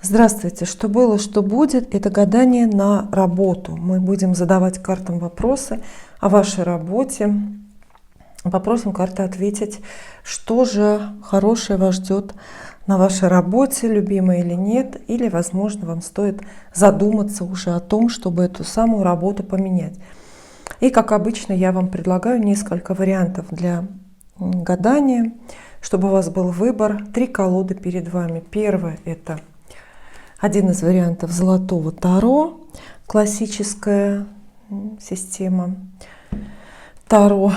Здравствуйте! Что было, что будет? Это гадание на работу. Мы будем задавать картам вопросы о вашей работе. Попросим карты ответить, что же хорошее вас ждет на вашей работе, любимой или нет. Или, возможно, вам стоит задуматься уже о том, чтобы эту самую работу поменять. И, как обычно, я вам предлагаю несколько вариантов для гадания, чтобы у вас был выбор. 3 колоды перед вами. Первое — это один из вариантов золотого таро, классическая система таро.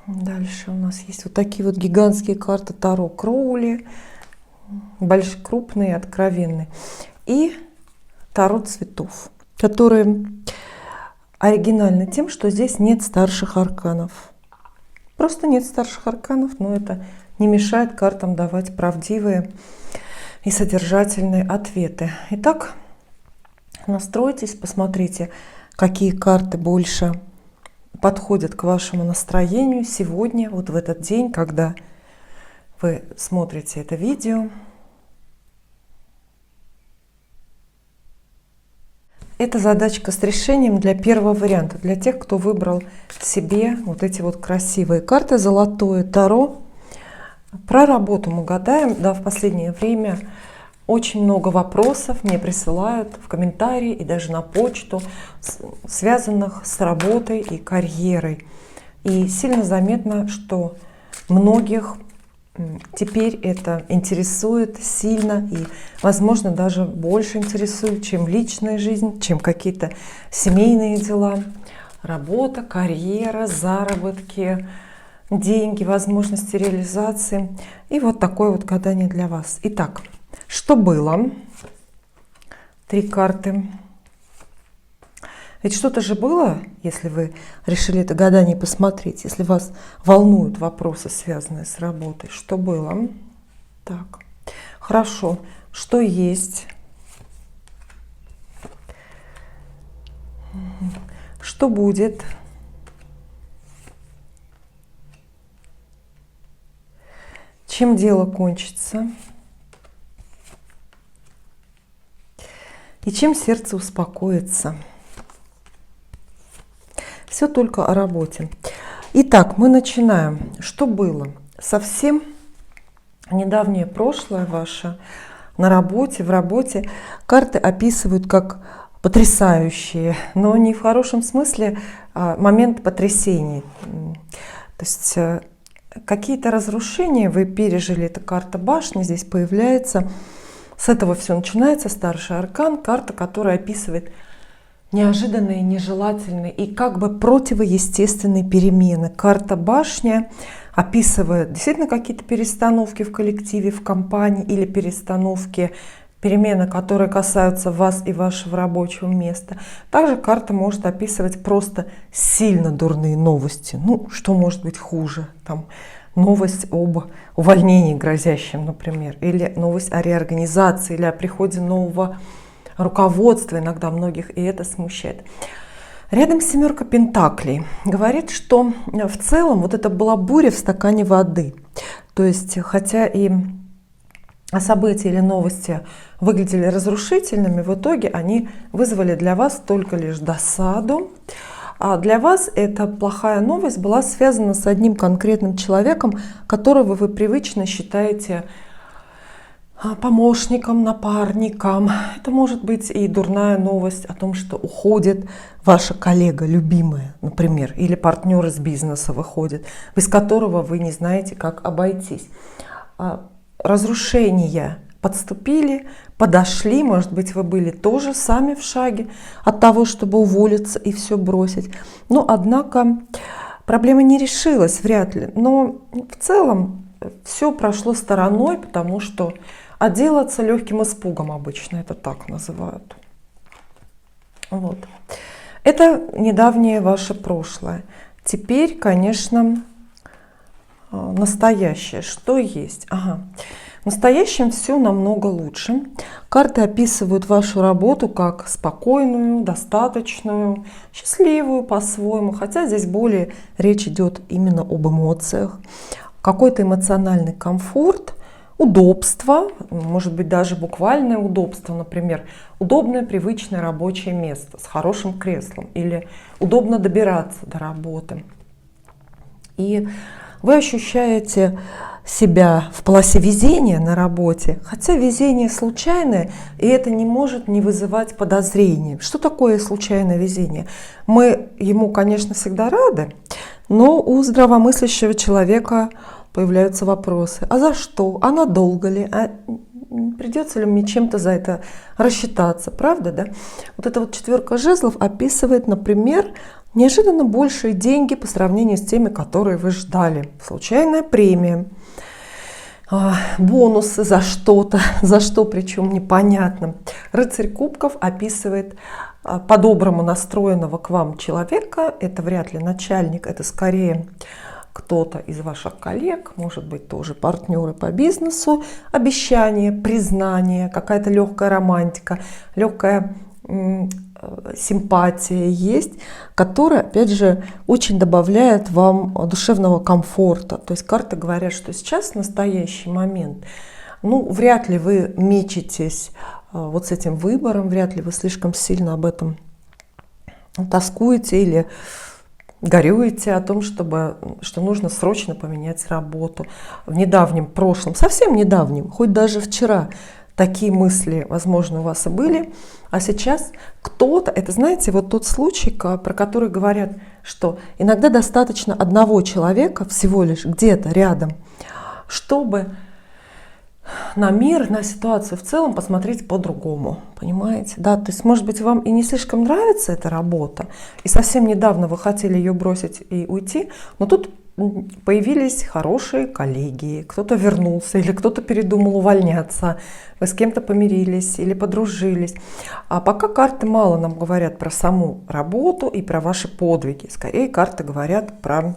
Дальше у нас есть вот такие вот гигантские карты таро Кроули, большие, крупные, откровенные. И таро цветов, которые оригинальны тем, что здесь нет старших арканов. Просто нет старших арканов, но это не мешает картам давать правдивые и содержательные ответы. Итак, настройтесь, посмотрите, какие карты больше подходят к вашему настроению сегодня, вот в этот день, когда вы смотрите это видео. Это задачка с решением для первого варианта, для тех, кто выбрал себе вот эти вот красивые карты. Золотое таро. Про работу мы гадаем. Да, в последнее время очень много вопросов мне присылают в комментарии и даже на почту, связанных с работой и карьерой. И сильно заметно, что многих теперь это интересует сильно и, возможно, даже больше интересует, чем личная жизнь, чем какие-то семейные дела. Работа, карьера, заработки, деньги, возможности реализации. И вот такое вот гадание для вас. Итак, что было? 3 карты. Ведь что-то же было, если вы решили это гадание посмотреть, если вас волнуют вопросы, связанные с работой. Что было? Так, хорошо. Что есть? Что будет? Чем дело кончится? И чем сердце успокоится? Все только о работе. Итак, мы начинаем. Что было? Совсем недавнее прошлое ваше на работе, в работе карты описывают как потрясающие, но не в хорошем смысле, момент потрясений. То есть какие-то разрушения вы пережили. Это карта башни здесь появляется. С этого все начинается. Старший аркан, карта, которая описывает неожиданные, нежелательные и как бы противоестественные перемены. Карта башня описывает действительно какие-то перестановки в коллективе, в компании или перестановки, перемены, которые касаются вас и вашего рабочего места. Также карта может описывать просто сильно дурные новости. Ну, что может быть хуже? Там новость об увольнении грозящем, например, или новость о реорганизации, или о приходе нового руководства, иногда многих, и это смущает. Рядом 7 пентаклей говорит, что в целом вот это была буря в стакане воды. То есть, хотя и события или новости выглядели разрушительными, в итоге они вызвали для вас только лишь досаду. А для вас эта плохая новость была связана с одним конкретным человеком, которого вы привычно считаете помощником, напарником. Это может быть и дурная новость о том, что уходит ваша коллега, любимая, например, или партнер из бизнеса выходит, без которого вы не знаете, как обойтись. Разрушения подступили, подошли, может быть, вы были тоже сами в шаге от того, чтобы уволиться и все бросить. Но, однако, проблема не решилась, вряд ли. Но в целом все прошло стороной, потому что отделаться легким испугом обычно, это так называют. Вот. Это недавнее ваше прошлое. Теперь, конечно, настоящее. Что есть? Ага. В настоящем все намного лучше. Карты описывают вашу работу как спокойную, достаточную, счастливую по-своему. Хотя здесь более речь идет именно об эмоциях. Какой-то эмоциональный комфорт, удобство, может быть даже буквальное удобство, например, удобное привычное рабочее место с хорошим креслом или удобно добираться до работы. И вы ощущаете себя в полосе везения на работе, хотя везение случайное, и это не может не вызывать подозрений. Что такое случайное везение? Мы ему, конечно, всегда рады, но у здравомыслящего человека появляются вопросы. А за что? А надолго ли? А придется ли мне чем-то за это рассчитаться? Правда, да? Вот эта вот четверка жезлов описывает, например, неожиданно большие деньги по сравнению с теми, которые вы ждали. Случайная премия, бонусы за что-то, за что причем непонятно. Рыцарь кубков описывает по-доброму настроенного к вам человека. Это вряд ли начальник, это скорее кто-то из ваших коллег, может быть тоже партнеры по бизнесу. Обещание, признание, какая-то легкая романтика, легкая симпатия есть, которая, опять же, очень добавляет вам душевного комфорта. То есть карты говорят, что сейчас настоящий момент. Ну, вряд ли вы мечетесь вот с этим выбором, вряд ли вы слишком сильно об этом тоскуете или горюете о том, что нужно срочно поменять работу. В недавнем прошлом, совсем недавнем, хоть даже вчера, такие мысли, возможно, у вас и были, а сейчас кто-то, это, знаете, вот тот случай, про который говорят, что иногда достаточно одного человека всего лишь где-то рядом, чтобы на мир, на ситуацию в целом посмотреть по-другому, понимаете? Да, то есть, может быть, вам и не слишком нравится эта работа, и совсем недавно вы хотели ее бросить и уйти, но тут появились хорошие коллеги, кто-то вернулся или кто-то передумал увольняться, вы с кем-то помирились или подружились. А пока карты мало нам говорят про саму работу и про ваши подвиги, скорее карты говорят про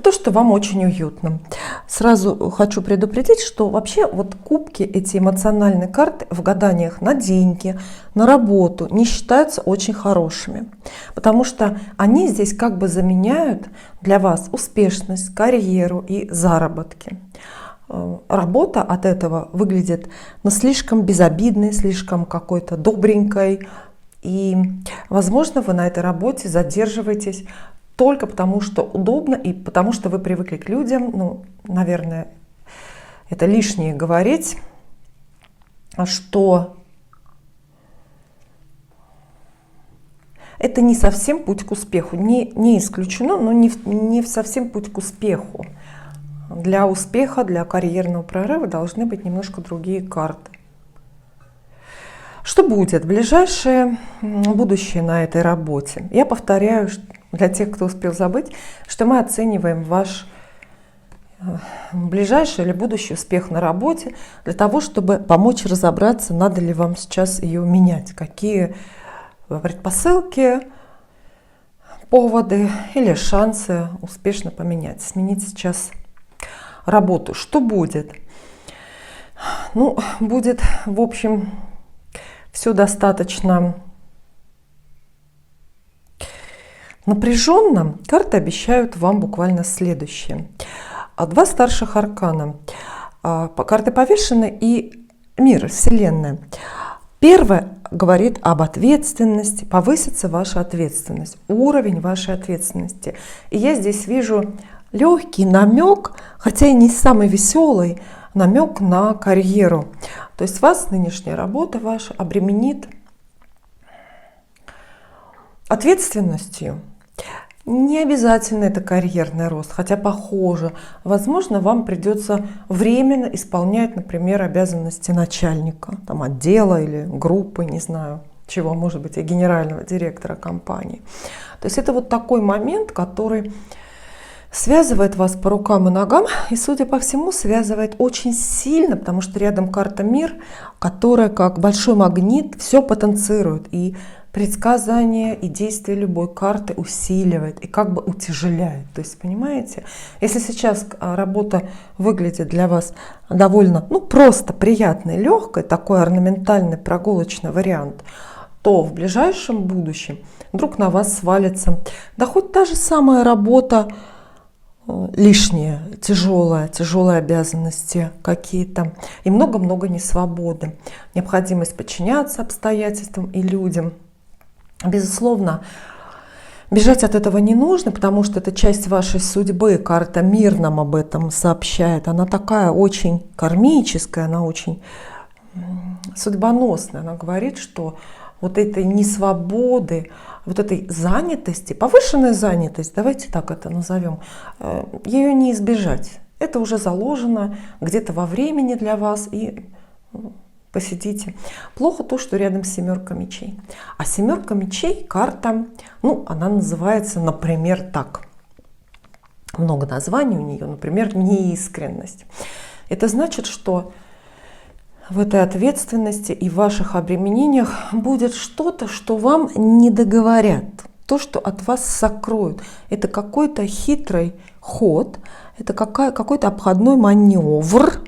то, что вам очень уютно. Сразу хочу предупредить, что вообще вот кубки, эти эмоциональные карты в гаданиях на деньги, на работу не считаются очень хорошими, потому что они здесь как бы заменяют для вас успешность, карьеру и заработки. Работа от этого выглядит слишком безобидной, слишком какой-то добренькой, и, возможно, вы на этой работе задерживаетесь только потому, что удобно и потому, что вы привыкли к людям. Ну, наверное, это лишнее говорить, что это не совсем путь к успеху. Не исключено, но не совсем путь к успеху. Для успеха, для карьерного прорыва должны быть немножко другие карты. Что будет в ближайшее будущее на этой работе? Я повторяю, для тех, кто успел забыть, что мы оцениваем ваш ближайший или будущий успех на работе для того, чтобы помочь разобраться, надо ли вам сейчас ее менять, какие предпосылки, поводы или шансы успешно поменять, сменить сейчас работу. Что будет? Ну, будет, в общем, все достаточно напряженно. Карты обещают вам буквально следующее. Два старших аркана. Карты повешены и мир, Вселенная. Первое говорит об ответственности, повысится ваша ответственность, уровень вашей ответственности. И я здесь вижу легкий намек, хотя и не самый веселый, намек на карьеру. То есть вас нынешняя работа ваша обременит ответственностью. Не обязательно это карьерный рост, хотя похоже. Возможно, вам придется временно исполнять, например, обязанности начальника, там, отдела или группы, не знаю чего, может быть, и генерального директора компании. То есть это вот такой момент, который связывает вас по рукам и ногам, и, судя по всему, связывает очень сильно, потому что рядом карта Мир, которая как большой магнит все потенцирует, и предсказания и действия любой карты усиливает и как бы утяжеляет. То есть, понимаете, если сейчас работа выглядит для вас довольно, просто приятной, легкой, такой орнаментальный, прогулочный вариант, то в ближайшем будущем вдруг на вас свалится, да хоть та же самая работа лишнее, тяжелые обязанности какие-то и много-много несвободы. Необходимость подчиняться обстоятельствам и людям. Безусловно, бежать от этого не нужно, потому что это часть вашей судьбы. Карта «Мир» нам об этом сообщает. Она такая очень кармическая, она очень судьбоносная. Она говорит, что вот этой несвободы, вот этой занятости, повышенная занятость, давайте так это назовем, ее не избежать. Это уже заложено где-то во времени для вас, и посидите. Плохо то, что рядом семерка мечей. А семерка мечей, карта, она называется, например, так. Много названий у нее, например, неискренность. Это значит, что в этой ответственности и в ваших обременениях будет что-то, что вам не договорят, то, что от вас сокроют. Это какой-то хитрый ход, это какой-то обходной маневр,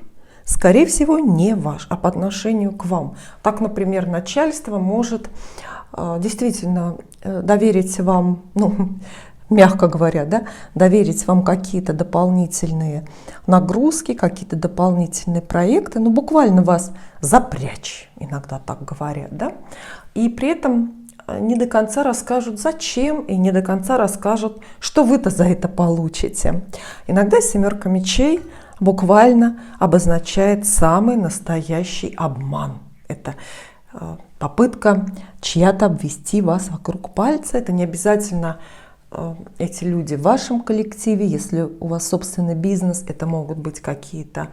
скорее всего, не ваш, а по отношению к вам. Так, например, начальство может действительно доверить вам, мягко говоря, доверить вам какие-то дополнительные нагрузки, какие-то дополнительные проекты, буквально вас запрячь, иногда так говорят, и при этом не до конца расскажут, зачем, и не до конца расскажут, что вы-то за это получите. Иногда семерка мечей буквально обозначает самый настоящий обман. Это попытка чья-то обвести вас вокруг пальца. Это не обязательно эти люди в вашем коллективе. Если у вас собственный бизнес, это могут быть какие-то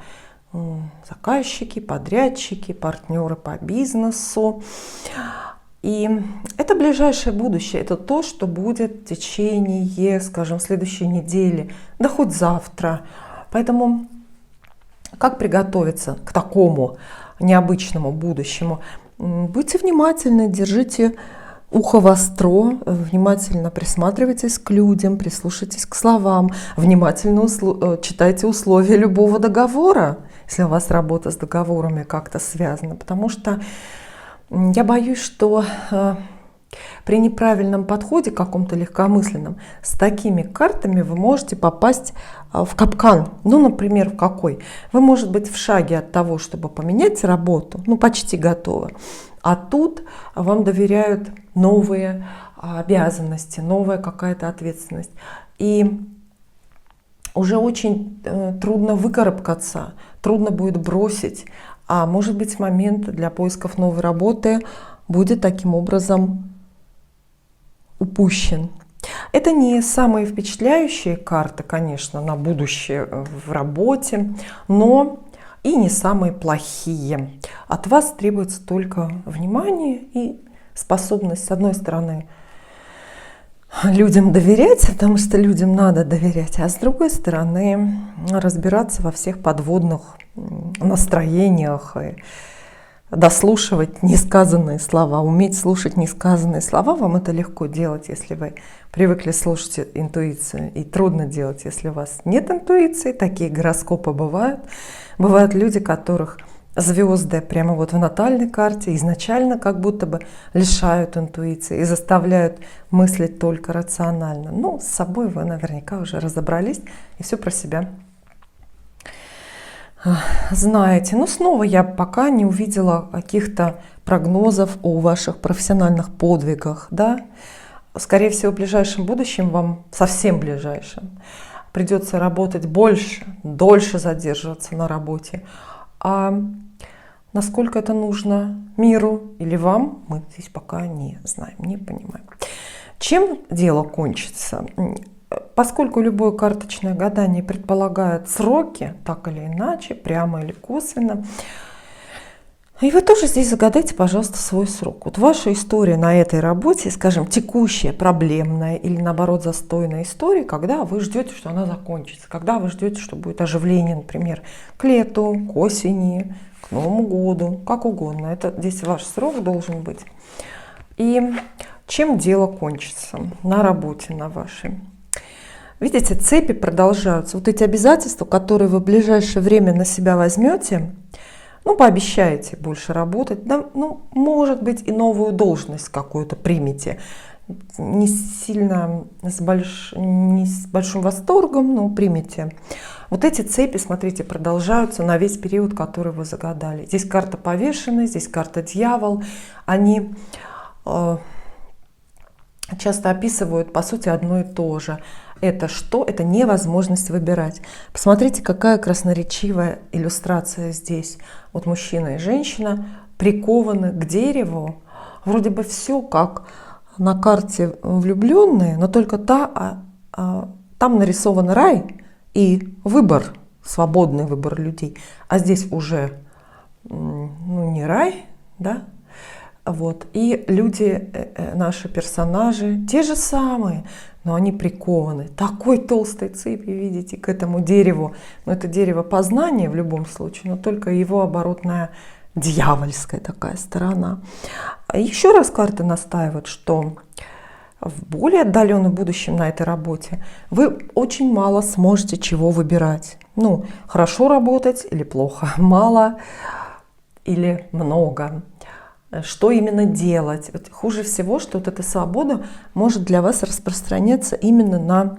заказчики, подрядчики, партнеры по бизнесу. И это ближайшее будущее, это то, что будет в течение, скажем, следующей недели, да хоть завтра. Поэтому как приготовиться к такому необычному будущему? Будьте внимательны, держите ухо востро, внимательно присматривайтесь к людям, прислушайтесь к словам, внимательно читайте условия любого договора, если у вас работа с договорами как-то связана. Потому что я боюсь, что при неправильном подходе, каком-то легкомысленном, с такими картами вы можете попасть в капкан. Например, в какой? Вы, может быть, в шаге от того, чтобы поменять работу, почти готовы. А тут вам доверяют новые обязанности, новая какая-то ответственность. И уже очень трудно выкарабкаться, трудно будет бросить. А может быть, момент для поисков новой работы будет таким образом упущен. Это не самые впечатляющие карты, конечно, на будущее в работе, но и не самые плохие. От вас требуется только внимание и способность, с одной стороны, людям доверять, потому что людям надо доверять, а с другой стороны, разбираться во всех подводных настроениях и дослушивать несказанные слова, уметь слушать несказанные слова. Вам это легко делать, если вы привыкли слушать интуицию, и трудно делать, если у вас нет интуиции. Такие гороскопы бывают. Бывают люди, которых звезды прямо в натальной карте изначально как будто бы лишают интуиции и заставляют мыслить только рационально. С собой вы наверняка уже разобрались и все про себя знаете. Но снова я пока не увидела каких-то прогнозов о ваших профессиональных подвигах. Скорее всего, в ближайшем будущем, вам совсем ближайшем, придется работать больше, дольше задерживаться на работе. А насколько это нужно миру или вам, мы здесь пока не знаем, не понимаем. Чем дело кончится? Поскольку любое карточное гадание предполагает сроки, так или иначе, прямо или косвенно, и вы тоже здесь загадайте, пожалуйста, свой срок. Ваша история на этой работе, скажем, текущая, проблемная или, наоборот, застойная история, когда вы ждете, что она закончится, когда вы ждете, что будет оживление, например, к лету, к осени, к Новому году, как угодно. Это здесь ваш срок должен быть. И чем дело кончится на работе, на вашей? Видите, цепи продолжаются. Эти обязательства, которые вы в ближайшее время на себя возьмете, пообещаете больше работать, может быть, и новую должность какую-то примете. не сильно не с большим восторгом, но примите. Вот эти цепи, смотрите, продолжаются на весь период, который вы загадали. Здесь карта повешенный, здесь карта дьявол. Они часто описывают, по сути, одно и то же. Это что? Это невозможность выбирать. Посмотрите, какая красноречивая иллюстрация здесь. Вот мужчина и женщина прикованы к дереву. Вроде бы все как на карте влюбленные, но только там нарисован рай и выбор, свободный выбор людей. А здесь уже не рай, да? Вот. И люди, наши персонажи, те же самые, но они прикованы такой толстой цепью, видите, к этому дереву. Но это дерево познания в любом случае, но только его оборотная дьявольская такая сторона. Еще раз карты настаивают, что в более отдаленном будущем на этой работе вы очень мало сможете чего выбирать. Ну, хорошо работать или плохо, мало или много. Что именно делать? Вот хуже всего, что вот эта свобода может для вас распространяться именно на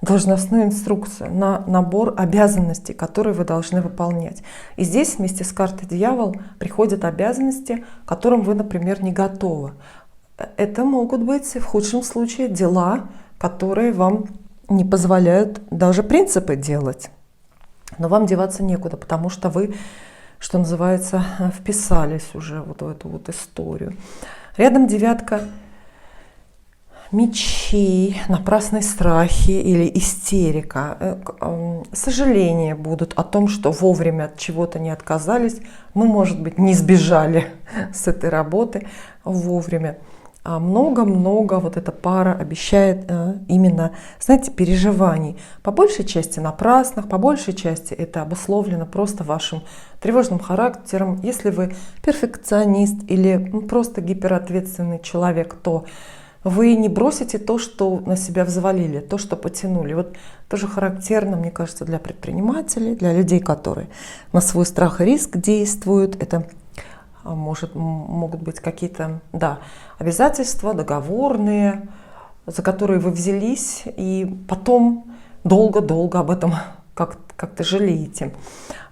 должностную инструкцию, на набор обязанностей, которые вы должны выполнять. И здесь вместе с картой дьявол приходят обязанности, к которым вы, например, не готовы. Это могут быть в худшем случае дела, которые вам не позволяют даже принципы делать. Но вам деваться некуда, потому что вы, что называется, вписались уже вот в эту вот историю. Рядом девятка мечей, напрасные страхи или истерика. Сожаления будут о том, что вовремя от чего-то не отказались, ну, может быть, не сбежали с этой работы вовремя. А много-много вот эта пара обещает именно, знаете, переживаний. По большей части напрасных, по большей части это обусловлено просто вашим тревожным характером. Если вы перфекционист или просто гиперответственный человек, то вы не бросите то, что на себя взвалили, то, что потянули. Вот тоже характерно, мне кажется, для предпринимателей, для людей, которые на свой страх и риск действуют. Это могут быть какие-то, да, обязательства договорные, за которые вы взялись, и потом долго-долго об этом как-то жалеете.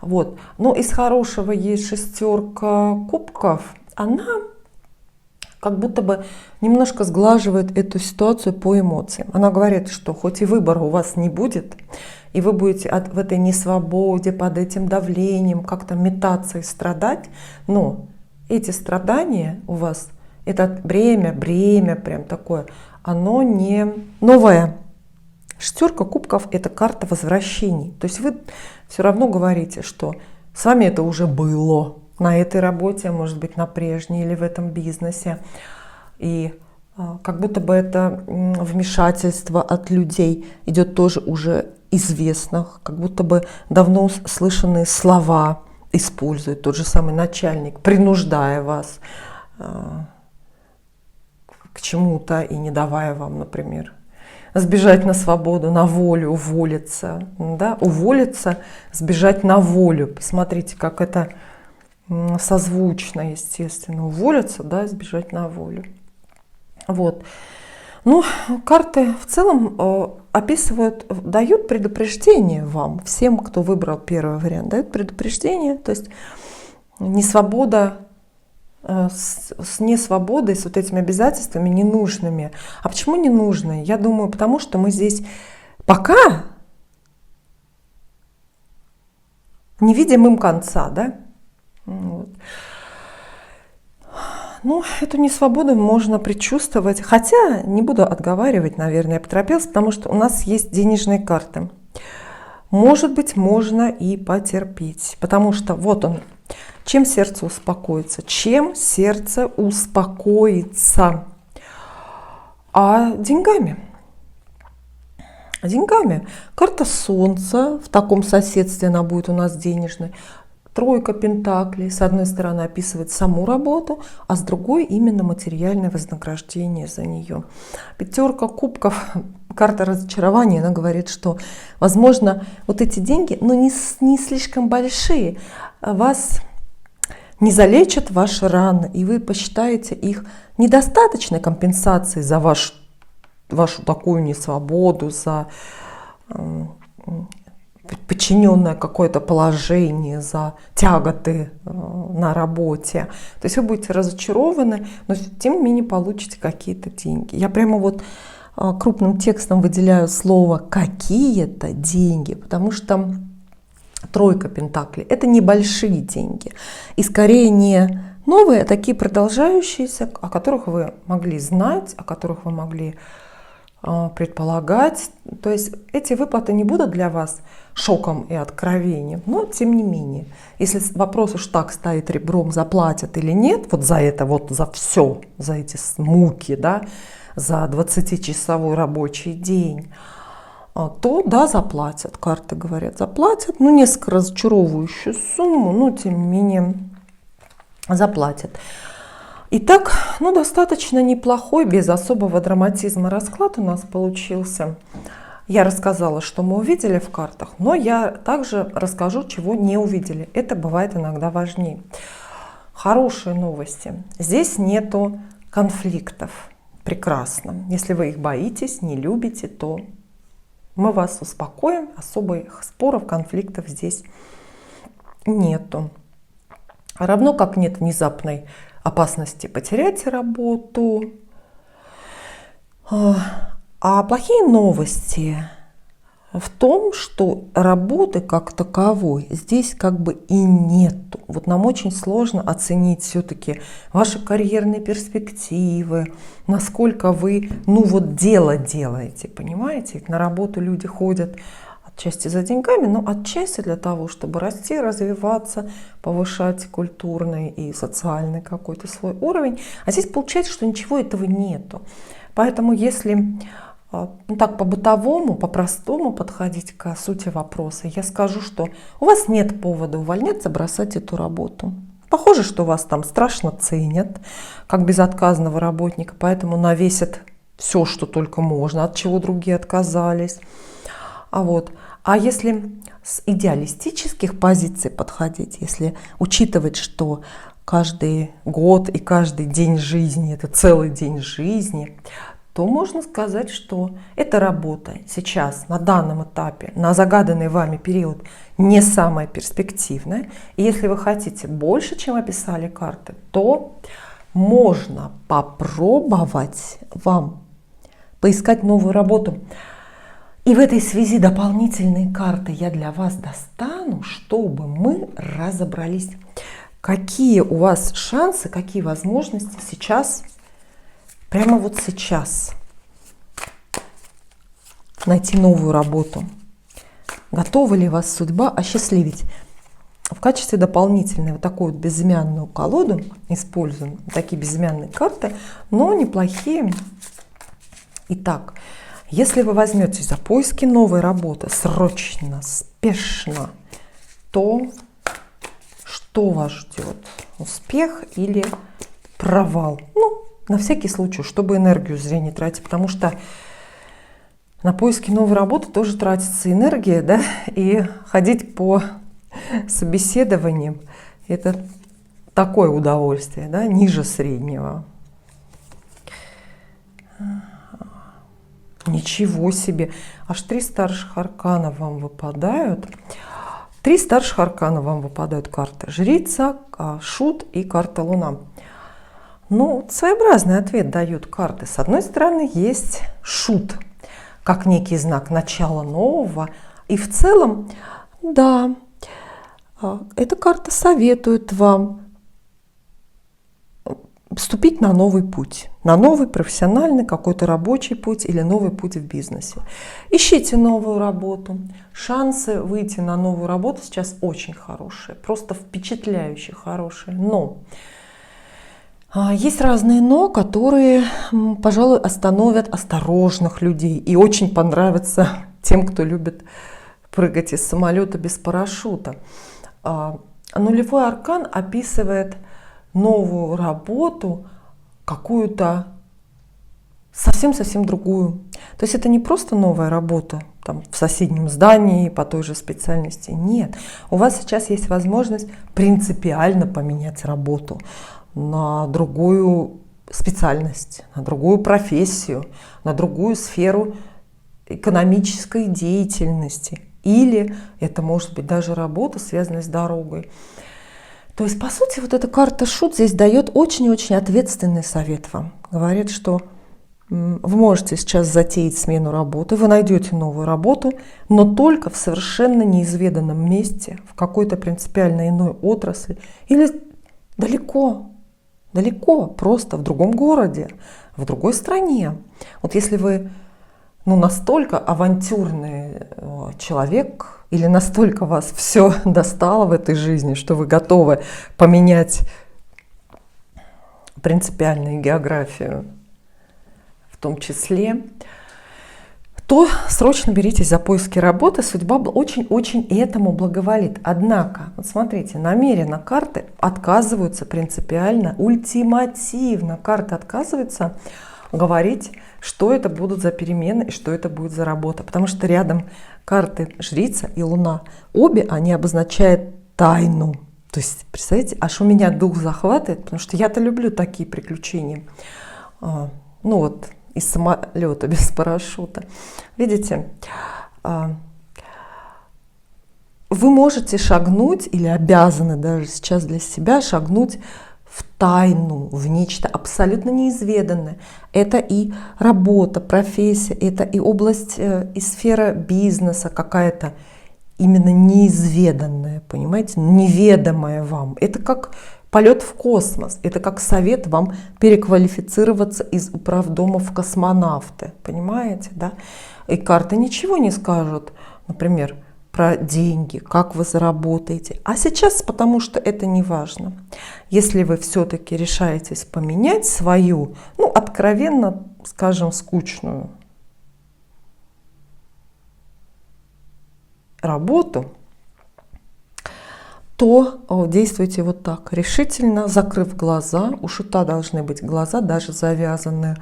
Вот. Но из хорошего есть шестерка кубков. Она как будто бы немножко сглаживает эту ситуацию по эмоциям. Она говорит, что хоть и выбора у вас не будет, и вы будете в этой несвободе, под этим давлением как-то метаться и страдать, но эти страдания у вас, это бремя прям такое, оно не новое. Шестерка кубков – это карта возвращений. То есть вы все равно говорите, что с вами это уже было на этой работе, может быть, на прежней или в этом бизнесе. И как будто бы это вмешательство от людей идет тоже уже известных, как будто бы давно слышанные слова использует тот же самый начальник, принуждая вас к чему-то и не давая вам, например, сбежать на свободу, на волю, уволиться. Да? Уволиться, сбежать на волю. Посмотрите, как это созвучно, естественно. Уволиться, да, сбежать на волю. Вот. Ну, карты в целом описывают, дают предупреждение вам, всем, кто выбрал первый вариант, дают предупреждение, то есть несвобода, с несвободой, с вот этими обязательствами ненужными. А почему ненужные? Я думаю, потому что мы здесь пока не видим им конца, да? Вот. Ну, эту несвободу можно предчувствовать, хотя не буду отговаривать, наверное, я поторопилась, потому что у нас есть денежные карты. Может быть, можно и потерпеть, потому что вот он, чем сердце успокоится, а деньгами. Деньгами. Карта Солнца, в таком соседстве она будет у нас денежной. Тройка пентаклей, с одной стороны, описывает саму работу, а с другой именно материальное вознаграждение за нее. Пятерка кубков, карта разочарования, она говорит, что, возможно, вот эти деньги, но не слишком большие, вас не залечат ваши раны, и вы посчитаете их недостаточной компенсацией за ваш вашу такую несвободу, за подчиненное какое-то положение, за тяготы на работе. То есть вы будете разочарованы, но тем не менее получите какие-то деньги. Я прямо вот крупным текстом выделяю слово «какие-то деньги», потому что тройка пентаклей — это небольшие деньги. И скорее не новые, а такие продолжающиеся, о которых вы могли знать, о которых вы могли предполагать. То есть эти выплаты не будут для вас шоком и откровением, но тем не менее, если вопрос уж так стоит ребром, заплатят или нет, вот за это, вот за все, за эти муки, да, за 20-часовой рабочий день, то да, заплатят, карты говорят, заплатят, ну, несколько разочаровывающую сумму, но тем не менее заплатят. Итак, ну, достаточно неплохой, без особого драматизма расклад у нас получился. Я рассказала, что мы увидели в картах, но я также расскажу, чего не увидели. Это бывает иногда важнее. Хорошие новости. Здесь нету конфликтов. Прекрасно. Если вы их боитесь, не любите, то мы вас успокоим. Особых споров, конфликтов здесь нету. Равно как нет внезапной опасности потерять работу. А плохие новости в том, что работы как таковой здесь как бы и нету. Вот нам очень сложно оценить все-таки ваши карьерные перспективы, насколько вы, ну вот дело делаете, понимаете? Ведь на работу люди ходят отчасти за деньгами, но отчасти для того, чтобы расти, развиваться, повышать культурный и социальный какой-то свой уровень. А здесь получается, что ничего этого нету. Поэтому если так по-бытовому, по-простому подходить к сути вопроса, я скажу, что у вас нет повода увольняться, бросать эту работу. Похоже, что вас там страшно ценят, как безотказного работника, поэтому навесят все, что только можно, от чего другие отказались. А если с идеалистических позиций подходить, если учитывать, что каждый год и каждый день жизни — это целый день жизни, то можно сказать, что эта работа сейчас, на данном этапе, на загаданный вами период, не самая перспективная. И если вы хотите больше, чем описали карты, то можно попробовать вам поискать новую работу. И в этой связи дополнительные карты я для вас достану, чтобы мы разобрались, какие у вас шансы, какие возможности сейчас, прямо вот сейчас, найти новую работу. Готова ли вас судьба осчастливить? В качестве дополнительной вот такую вот безымянную колоду используем такие безымянные карты, но неплохие. Итак, если вы возьметесь за поиски новой работы срочно, спешно, то что вас ждет? Успех или провал? Ну, на всякий случай, чтобы энергию зря не тратить, потому что на поиски новой работы тоже тратится энергия, да, и ходить по собеседованиям — это такое удовольствие, да, ниже среднего. Ничего себе! Аж 3 старших аркана вам выпадают. 3 старших аркана вам выпадают: карта Жрица, Шут и карта Луна. Ну, своеобразный ответ дают карты. С одной стороны, есть Шут, как некий знак начала нового. И в целом, да, эта карта советует вам вступить на новый путь, на новый профессиональный какой-то рабочий путь или новый путь в бизнесе. Ищите новую работу. Шансы выйти на новую работу сейчас очень хорошие, просто впечатляюще хорошие. Но есть разные «но», которые, пожалуй, остановят осторожных людей и очень понравятся тем, кто любит прыгать из самолета без парашюта. Нулевой аркан описывает новую работу, какую-то совсем-совсем другую. То есть это не просто новая работа там, в соседнем здании по той же специальности. Нет, у вас сейчас есть возможность принципиально поменять работу на другую специальность, на другую профессию, на другую сферу экономической деятельности. Или это может быть даже работа, связанная с дорогой. То есть, по сути, вот эта карта Шут здесь дает очень-очень ответственный совет вам. Говорит, что вы можете сейчас затеять смену работы, вы найдете новую работу, но только в совершенно неизведанном месте, в какой-то принципиально иной отрасли или далеко, далеко, просто в другом городе, в другой стране. Вот если вы настолько авантюрный человек или настолько вас все достало в этой жизни, что вы готовы поменять принципиальную географию в том числе, то срочно беритесь за поиски работы. Судьба очень-очень этому благоволит. Однако, вот смотрите, намеренно карты отказываются принципиально, ультимативно. Карты отказываются говорить, что это будут за перемены и что это будет за работа. Потому что рядом карты Жрица и Луна. Обе они обозначают тайну. То есть, представляете, аж у меня дух захватывает, потому что я-то люблю такие приключения. Из самолета без парашюта. Видите, вы можете шагнуть или обязаны даже сейчас для себя шагнуть в тайну, в нечто абсолютно неизведанное. Это и работа, профессия, это и область, и сфера бизнеса какая-то именно неизведанная, понимаете, неведомая вам. Это как полет в космос, это как совет вам переквалифицироваться из управдома в космонавты, понимаете, да? И карты ничего не скажут, например, про деньги, как вы заработаете. А сейчас, потому что это не важно. Если вы все-таки решаетесь поменять свою, откровенно, скажем, скучную работу, то действуйте вот так, решительно, закрыв глаза. У Шута должны быть глаза даже завязанные.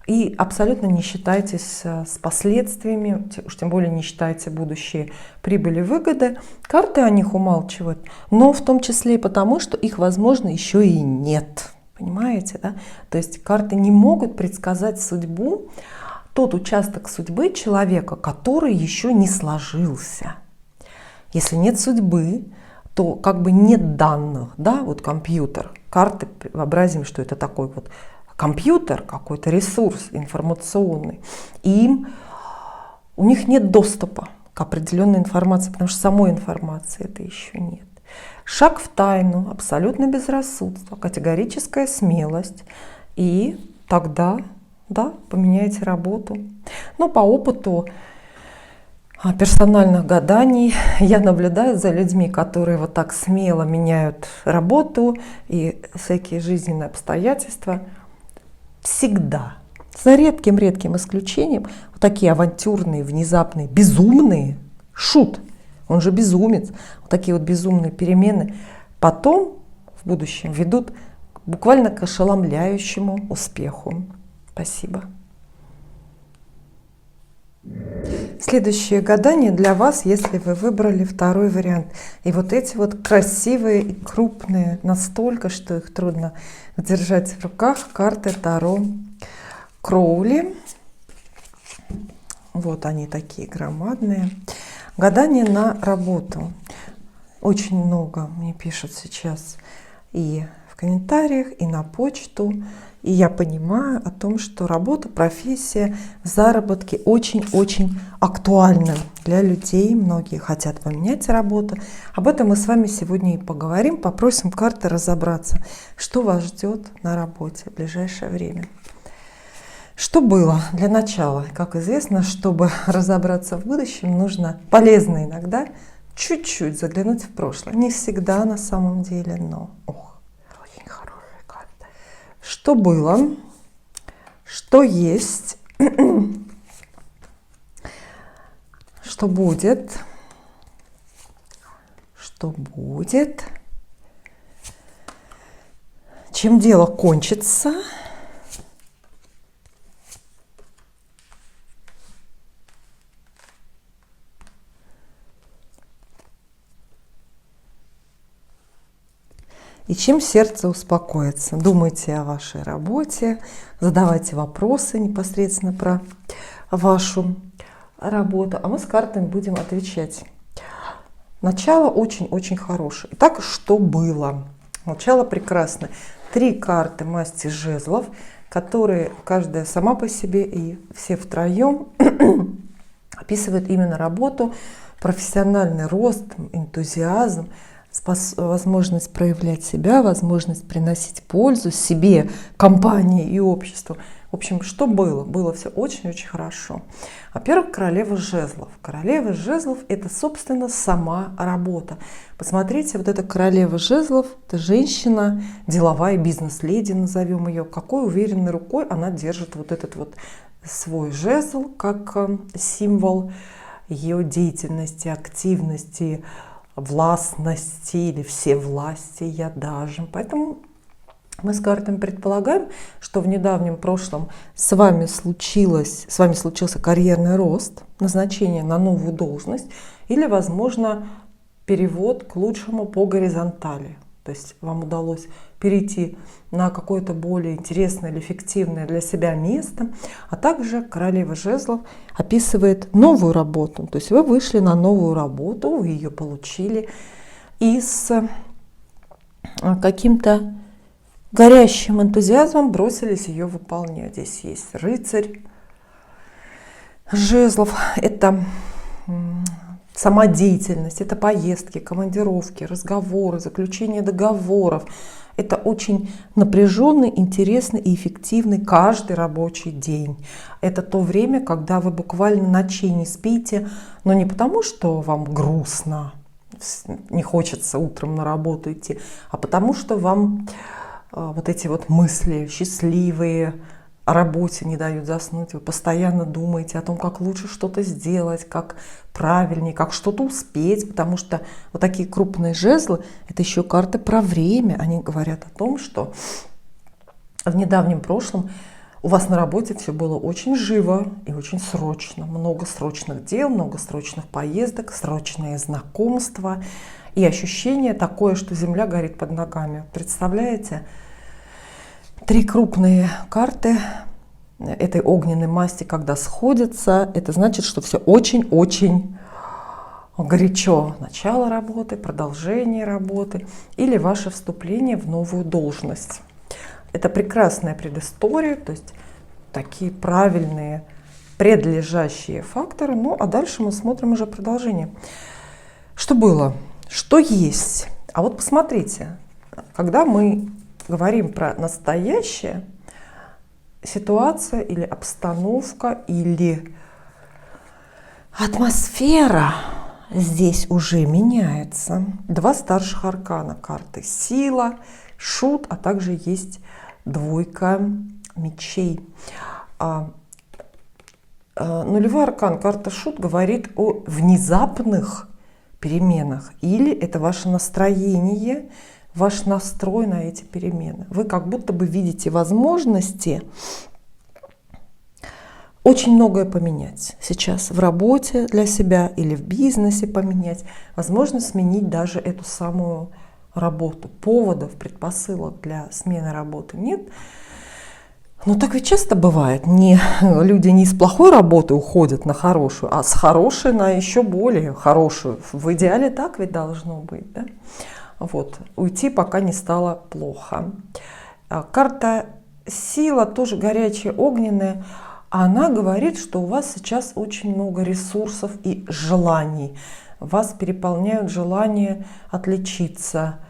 И абсолютно не считайтесь с последствиями, уж тем более не считайте будущие прибыли, выгоды. Карты о них умалчивают, но в том числе и потому, что их, возможно, еще и нет. Понимаете, да? То есть карты не могут предсказать судьбу, тот участок судьбы человека, который еще не сложился. Если нет судьбы, то как бы нет данных, да, вот компьютер, карты, вообразим, что это такой вот компьютер, какой-то ресурс информационный, и у них нет доступа к определенной информации, потому что самой информации это еще нет. Шаг в тайну, абсолютно безрассудство, категорическая смелость, и тогда, да, поменяете работу. Но по опыту персональных гаданий я наблюдаю за людьми, которые вот так смело меняют работу и всякие жизненные обстоятельства. Всегда, за редким-редким исключением, вот такие авантюрные, внезапные, безумные, Шут, он же безумец, вот такие вот безумные перемены потом в будущем ведут буквально к ошеломляющему успеху. Спасибо. Следующее гадание для вас, если вы выбрали второй вариант. И вот эти вот красивые и крупные, настолько, что их трудно держать в руках, карты Таро Кроули. Вот они такие громадные. Гадание на работу. Очень много мне пишут сейчас и в комментариях, и на почту. И я понимаю о том, что работа, профессия, заработки очень-очень актуальны для людей. Многие хотят поменять работу. Об этом мы с вами сегодня и поговорим. Попросим карты разобраться, что вас ждет на работе в ближайшее время. Что было? Для начала, как известно, чтобы разобраться в будущем, нужно полезно иногда чуть-чуть заглянуть в прошлое. Не всегда на самом деле, но очень хорошая карта. Что было? Что есть? Что будет? Что будет? Чем дело кончится? и чем сердце успокоится. Думайте о вашей работе, задавайте вопросы непосредственно про вашу работу, а мы с картами будем отвечать. Начало очень-очень хорошее. Итак, что было? Начало прекрасное. 3 карты масти жезлов, которые каждая сама по себе и все втроем описывают именно работу, профессиональный рост, энтузиазм, возможность проявлять себя, возможность приносить пользу себе, компании и обществу. В общем, что было? Было все очень-очень хорошо. Во-первых, королева жезлов. Королева жезлов – это, собственно, сама работа. Посмотрите, вот эта королева жезлов – это женщина, деловая бизнес-леди, назовем ее. Какой уверенной рукой она держит вот этот вот свой жезл, как символ ее деятельности, активности, властности или всевластия даже. Поэтому мы с картами предполагаем, что в недавнем прошлом с вами случился карьерный рост, назначение на новую должность или, возможно, перевод к лучшему по горизонтали. То есть вам удалось перейти на какое-то более интересное или эффективное для себя место. А также королева жезлов описывает новую работу. То есть вы вышли на новую работу, вы ее получили и с каким-то горящим энтузиазмом бросились ее выполнять. Здесь есть рыцарь жезлов. Это самодеятельность, это поездки, командировки, разговоры, заключение договоров. Это очень напряженный, интересный и эффективный каждый рабочий день. Это то время, когда вы буквально ночей не спите, но не потому, что вам грустно, не хочется утром на работу идти, а потому что вам вот эти вот мысли счастливые о работе не дают заснуть. Вы постоянно думаете о том, как лучше что-то сделать, как правильнее, как что-то успеть, потому что вот такие крупные жезлы – это еще карты про время. Они говорят о том, что в недавнем прошлом у вас на работе все было очень живо и очень срочно. Много срочных дел, много срочных поездок, срочные знакомства и ощущение такое, что земля горит под ногами. Представляете? 3 крупные карты этой огненной масти, когда сходятся, это значит, что все очень-очень горячо. Начало работы, продолжение работы или ваше вступление в новую должность. Это прекрасная предыстория, то есть такие правильные предлежащие факторы. Ну, а дальше мы смотрим уже продолжение. Что было? Что есть? А вот посмотрите, когда мы говорим про настоящее, ситуация или обстановка или атмосфера здесь уже меняется. 2 старших аркана карты: сила, шут, а также есть 2 мечей. Нулевой аркан, карта шут, говорит о внезапных переменах, или это ваше настроение, ваш настрой на эти перемены. Вы как будто бы видите возможности очень многое поменять сейчас в работе для себя или в бизнесе поменять. Возможно, сменить даже эту самую работу. Поводов, предпосылок для смены работы нет. Но так ведь часто бывает. Люди не с плохой работы уходят на хорошую, а с хорошей на еще более хорошую. В идеале так ведь должно быть, да? Вот, уйти, пока не стало плохо. Карта сила, тоже горячая, огненная. Она говорит, что у вас сейчас очень много ресурсов и желаний. Вас переполняют желания отличиться,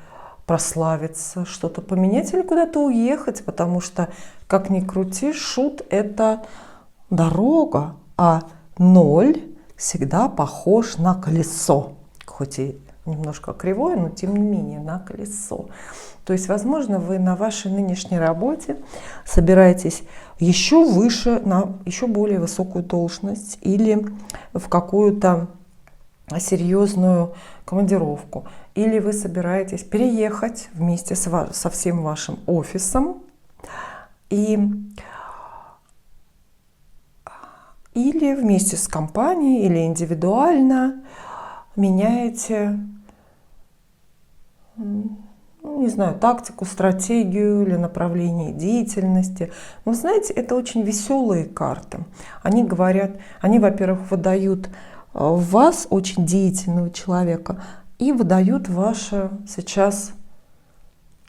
прославиться, что-то поменять или куда-то уехать, потому что, как ни крути, шут – это дорога, а 0 всегда похож на колесо, хоть и немножко кривое, но тем не менее на колесо. То есть, возможно, вы на вашей нынешней работе собираетесь еще выше, на еще более высокую должность или в какую-то серьезную командировку. Или вы собираетесь переехать вместе со всем вашим офисом или вместе с компанией, или индивидуально меняете, не знаю, тактику, стратегию или направление деятельности. Но, знаете, это очень веселые карты. Они говорят, они, во-первых, выдают в вас очень деятельного человека и выдают ваше сейчас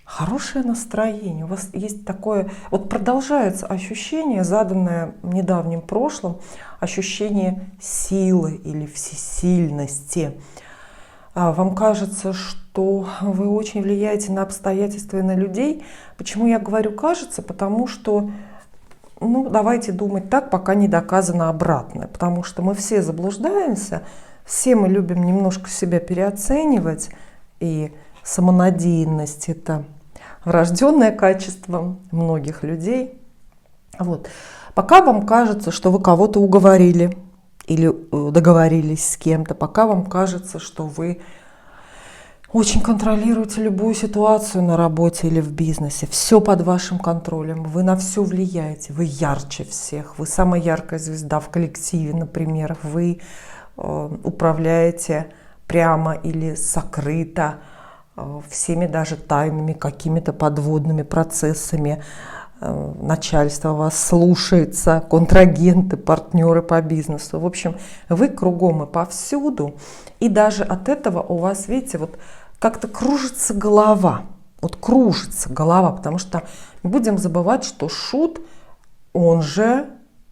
хорошее настроение. У вас есть такое, вот продолжается ощущение, заданное недавним прошлым, ощущение силы или всесильности. Вам кажется, что вы очень влияете на обстоятельства и на людей. Почему я говорю «кажется»? Потому что, ну, давайте думать так, пока не доказано обратное. Потому что мы все заблуждаемся, все мы любим немножко себя переоценивать. И самонадеянность – это врожденное качество многих людей. Вот. Пока вам кажется, что вы кого-то уговорили, или договорились с кем-то, пока вам кажется, что вы очень контролируете любую ситуацию на работе или в бизнесе, все под вашим контролем, вы на все влияете, вы ярче всех, вы самая яркая звезда в коллективе, например, вы управляете прямо или сокрыто всеми даже тайными какими-то подводными процессами, начальство вас слушается, контрагенты, партнеры по бизнесу. В общем, вы кругом и повсюду. И даже от этого у вас, видите, вот как-то кружится голова. Вот кружится голова, потому что не будем забывать, что шут, он же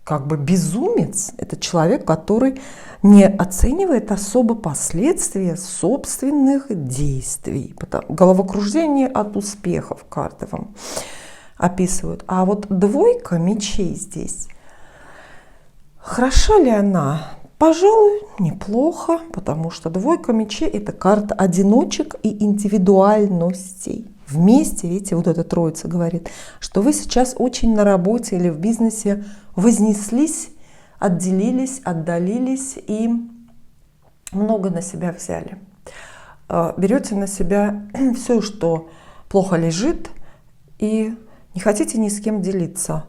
как бы безумец. Это человек, который не оценивает особо последствия собственных действий. Головокружение от успехов карты вам описывают. А вот двойка мечей здесь, хороша ли она? Пожалуй, неплохо, потому что двойка мечей – это карта одиночек и индивидуальностей. Вместе, видите, вот эта троица говорит, что вы сейчас очень на работе или в бизнесе вознеслись, отделились, отдалились и много на себя взяли. Берете на себя все, что плохо лежит, и не хотите ни с кем делиться.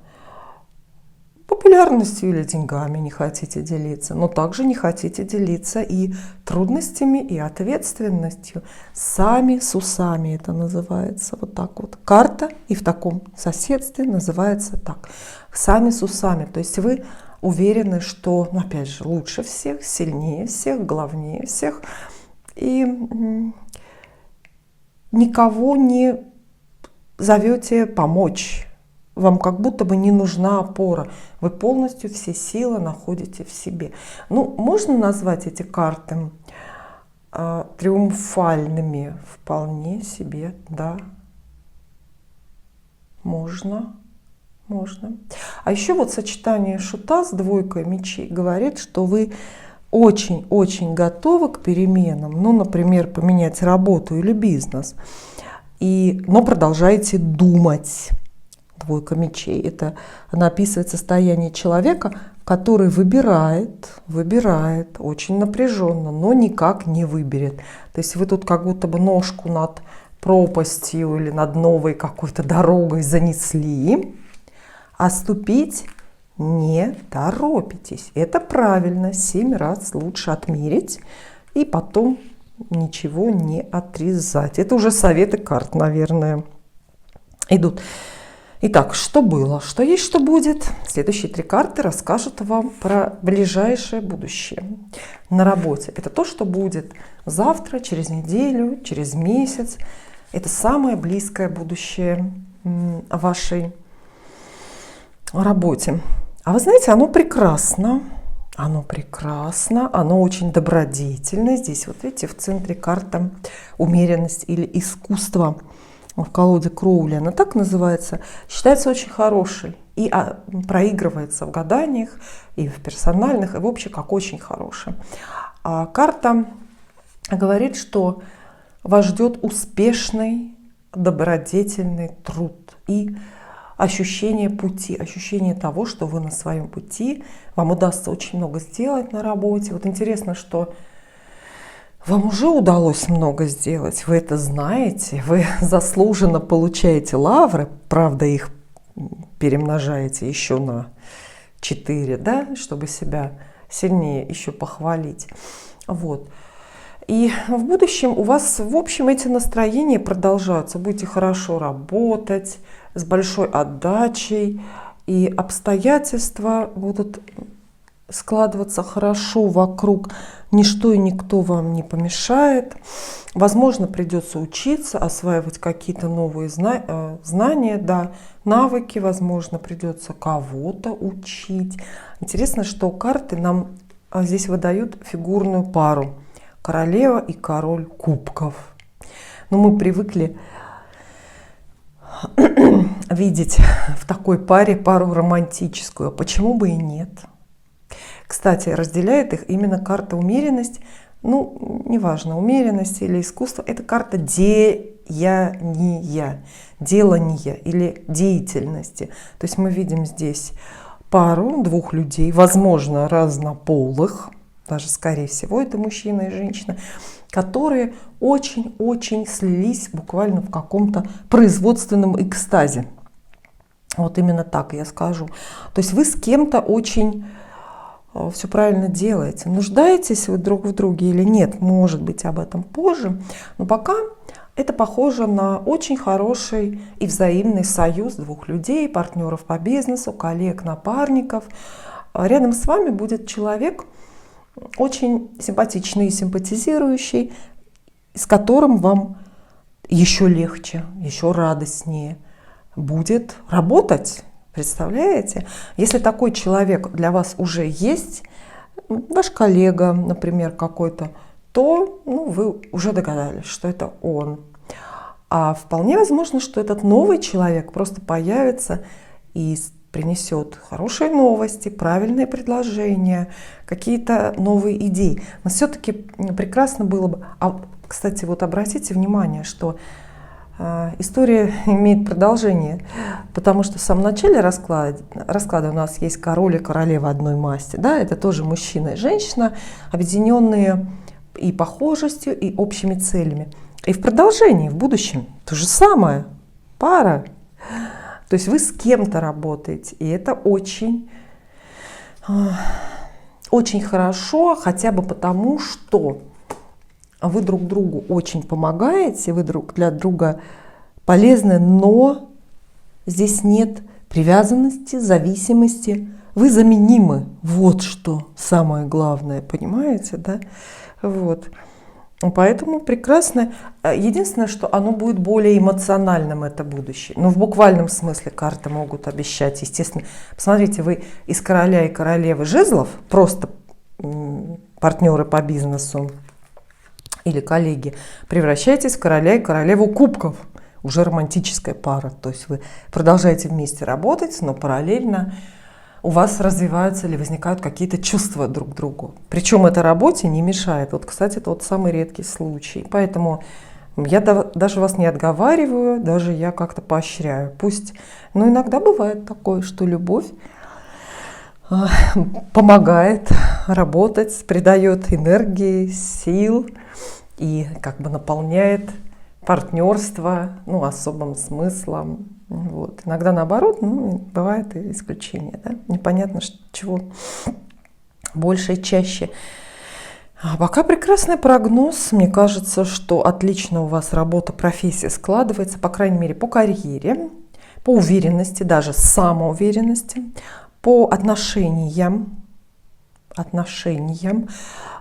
Популярностью или деньгами не хотите делиться, но также не хотите делиться и трудностями, и ответственностью. Сами с усами это называется. Вот так вот. Карта и в таком соседстве называется так. Сами с усами. То есть вы уверены, что, ну, опять же, лучше всех, сильнее всех, главнее всех. И никого не зовете помочь. Вам как будто бы не нужна опора. Вы полностью все силы находите в себе. Ну, можно назвать эти карты триумфальными? Вполне себе, да. Можно. Можно. А еще вот сочетание шута с двойкой мечей говорит, что вы очень-очень готовы к переменам. Ну, например, поменять работу или бизнес. Но продолжаете думать. Двойка мечей. Это она описывает состояние человека, который выбирает очень напряженно, но никак не выберет. То есть вы тут как будто бы ножку над пропастью или над новой какой-то дорогой занесли, а ступить не торопитесь. Это правильно. 7 раз лучше отмерить и потом ничего не отрезать. Это уже советы карт, наверное, идут. Итак, что было, что есть, что будет. Следующие 3 карты расскажут вам про ближайшее будущее на работе. Это то, что будет завтра, через неделю, через месяц. Это самое близкое будущее вашей работе. А вы знаете, оно прекрасно. Оно прекрасно, оно очень добродетельно. Здесь вот видите, в центре карта умеренность или искусство. В колоде Кроули, она так называется, считается очень хорошей и проигрывается в гаданиях, и в персональных, и вообще как очень хорошая. Карта говорит, что вас ждет успешный, добродетельный труд и ощущение пути, ощущение того, что вы на своем пути, вам удастся очень много сделать на работе. Вот интересно, что вам уже удалось много сделать, вы это знаете, вы заслуженно получаете лавры, правда, их перемножаете еще на 4, да, чтобы себя сильнее еще похвалить. Вот. И в будущем у вас, в общем, эти настроения продолжаются. Будете хорошо работать, с большой отдачей, и обстоятельства будут складываться хорошо вокруг. Ничто и никто вам не помешает. Возможно, придется учиться, осваивать какие-то новые знания, да, навыки. Возможно, придется кого-то учить. Интересно, что карты нам здесь выдают фигурную пару. Королева и король кубков. Но мы привыкли видеть в такой паре пару романтическую. А почему бы и нет? Кстати, разделяет их именно карта умеренность. Ну, неважно, умеренность или искусство. Это карта деяния, делания или деятельности. То есть мы видим здесь пару двух людей, возможно, разнополых, даже скорее всего это мужчина и женщина, которые очень-очень слились буквально в каком-то производственном экстазе. Вот именно так я скажу. То есть вы с кем-то очень все правильно делаете. Нуждаетесь вы друг в друге или нет, может быть, об этом позже. Но пока это похоже на очень хороший и взаимный союз двух людей, партнеров по бизнесу, коллег, напарников. Рядом с вами будет человек очень симпатичный и симпатизирующий, с которым вам еще легче, еще радостнее будет работать. Представляете? Если такой человек для вас уже есть, ваш коллега, например, какой-то, то вы уже догадались, что это он. А вполне возможно, что этот новый человек просто появится и принесет хорошие новости, правильные предложения, какие-то новые идеи. Но все-таки прекрасно было бы... Кстати, вот обратите внимание, что история имеет продолжение, потому что в самом начале расклада у нас есть король и королева одной масти. Да? Это тоже мужчина и женщина, объединенные и похожестью, и общими целями. И в продолжении, в будущем, то же самое, пара. То есть вы с кем-то работаете, и это очень, очень хорошо, хотя бы потому, что вы друг другу очень помогаете, вы друг для друга полезны, но здесь нет привязанности, зависимости. Вы заменимы. Вот что самое главное, понимаете, да? Вот. Поэтому прекрасно. Единственное, что оно будет более эмоциональным, это будущее. Но в буквальном смысле карты могут обещать, естественно. Посмотрите, вы из короля и королевы жезлов, просто партнеры по бизнесу, или коллеги, превращаетесь в короля и королеву кубков. Уже романтическая пара. То есть вы продолжаете вместе работать, но параллельно у вас развиваются или возникают какие-то чувства друг к другу. Причем это работе не мешает. Вот, кстати, это вот самый редкий случай. Поэтому я даже вас не отговариваю, даже я как-то поощряю. Пусть, но иногда бывает такое, что любовь помогает работать, придает энергии, сил и как бы наполняет партнерство особым смыслом. Вот. Иногда наоборот, бывает и исключение. Да? Непонятно, чего больше и чаще. А пока прекрасный прогноз. Мне кажется, что отлично у вас работа, профессия складывается, по крайней мере, по карьере, по уверенности, даже самоуверенности, по отношениям.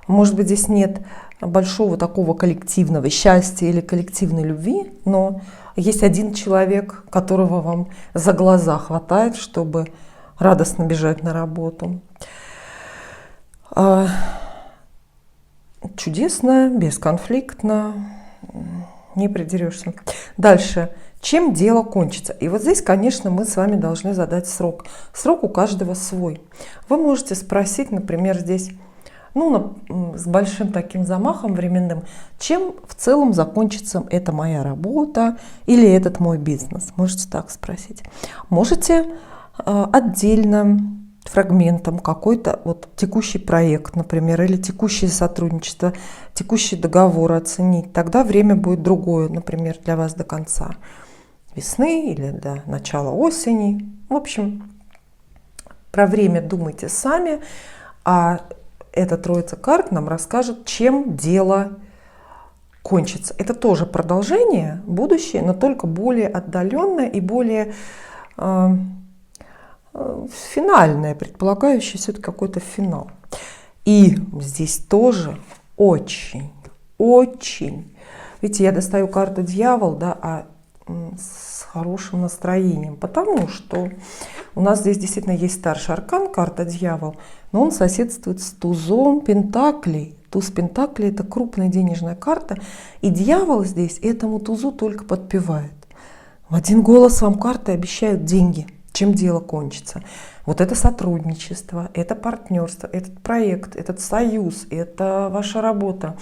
Может быть, здесь нет большого такого коллективного счастья или коллективной любви, но есть один человек, которого вам за глаза хватает, чтобы радостно бежать на работу. Чудесно, бесконфликтно, не придерешься. Дальше. Чем дело кончится? И вот здесь, конечно, мы с вами должны задать срок. Срок у каждого свой. Вы можете спросить, например, здесь, с большим таким замахом временным, чем в целом закончится эта моя работа или этот мой бизнес? Можете так спросить. Можете отдельно, фрагментом какой-то текущий проект, например, или текущее сотрудничество, текущий договор оценить. Тогда время будет другое, например, для вас до конца весны или до начала осени. В общем, про время думайте сами, а эта троица карт нам расскажет, чем дело кончится. Это тоже продолжение, будущее, но только более отдаленное и более финальное, предполагающее все-таки какой-то финал. И здесь тоже очень, очень. Видите, я достаю карту дьявол, да, с хорошим настроением, потому что у нас здесь действительно есть старший аркан, карта дьявол, но он соседствует с тузом пентаклей. Туз пентаклей — это крупная денежная карта, и дьявол здесь этому тузу только подпевает. В один голос вам карты обещают деньги, чем дело кончится. Вот это сотрудничество, это партнерство, этот проект, этот союз, это ваша работа,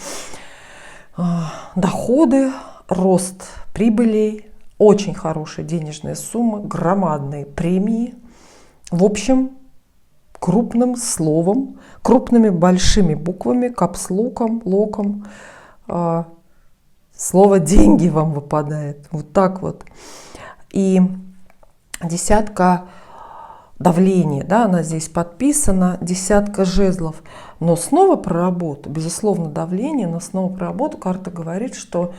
доходы, рост прибылей, очень хорошая денежная сумма, громадные премии. В общем, крупным словом, крупными большими буквами, капслоком, локом, слово «деньги» вам выпадает. Вот так вот. И десятка давления, да, она здесь подписана, десятка жезлов. Но снова про работу, безусловно, давление, но снова про работу. Карта говорит, что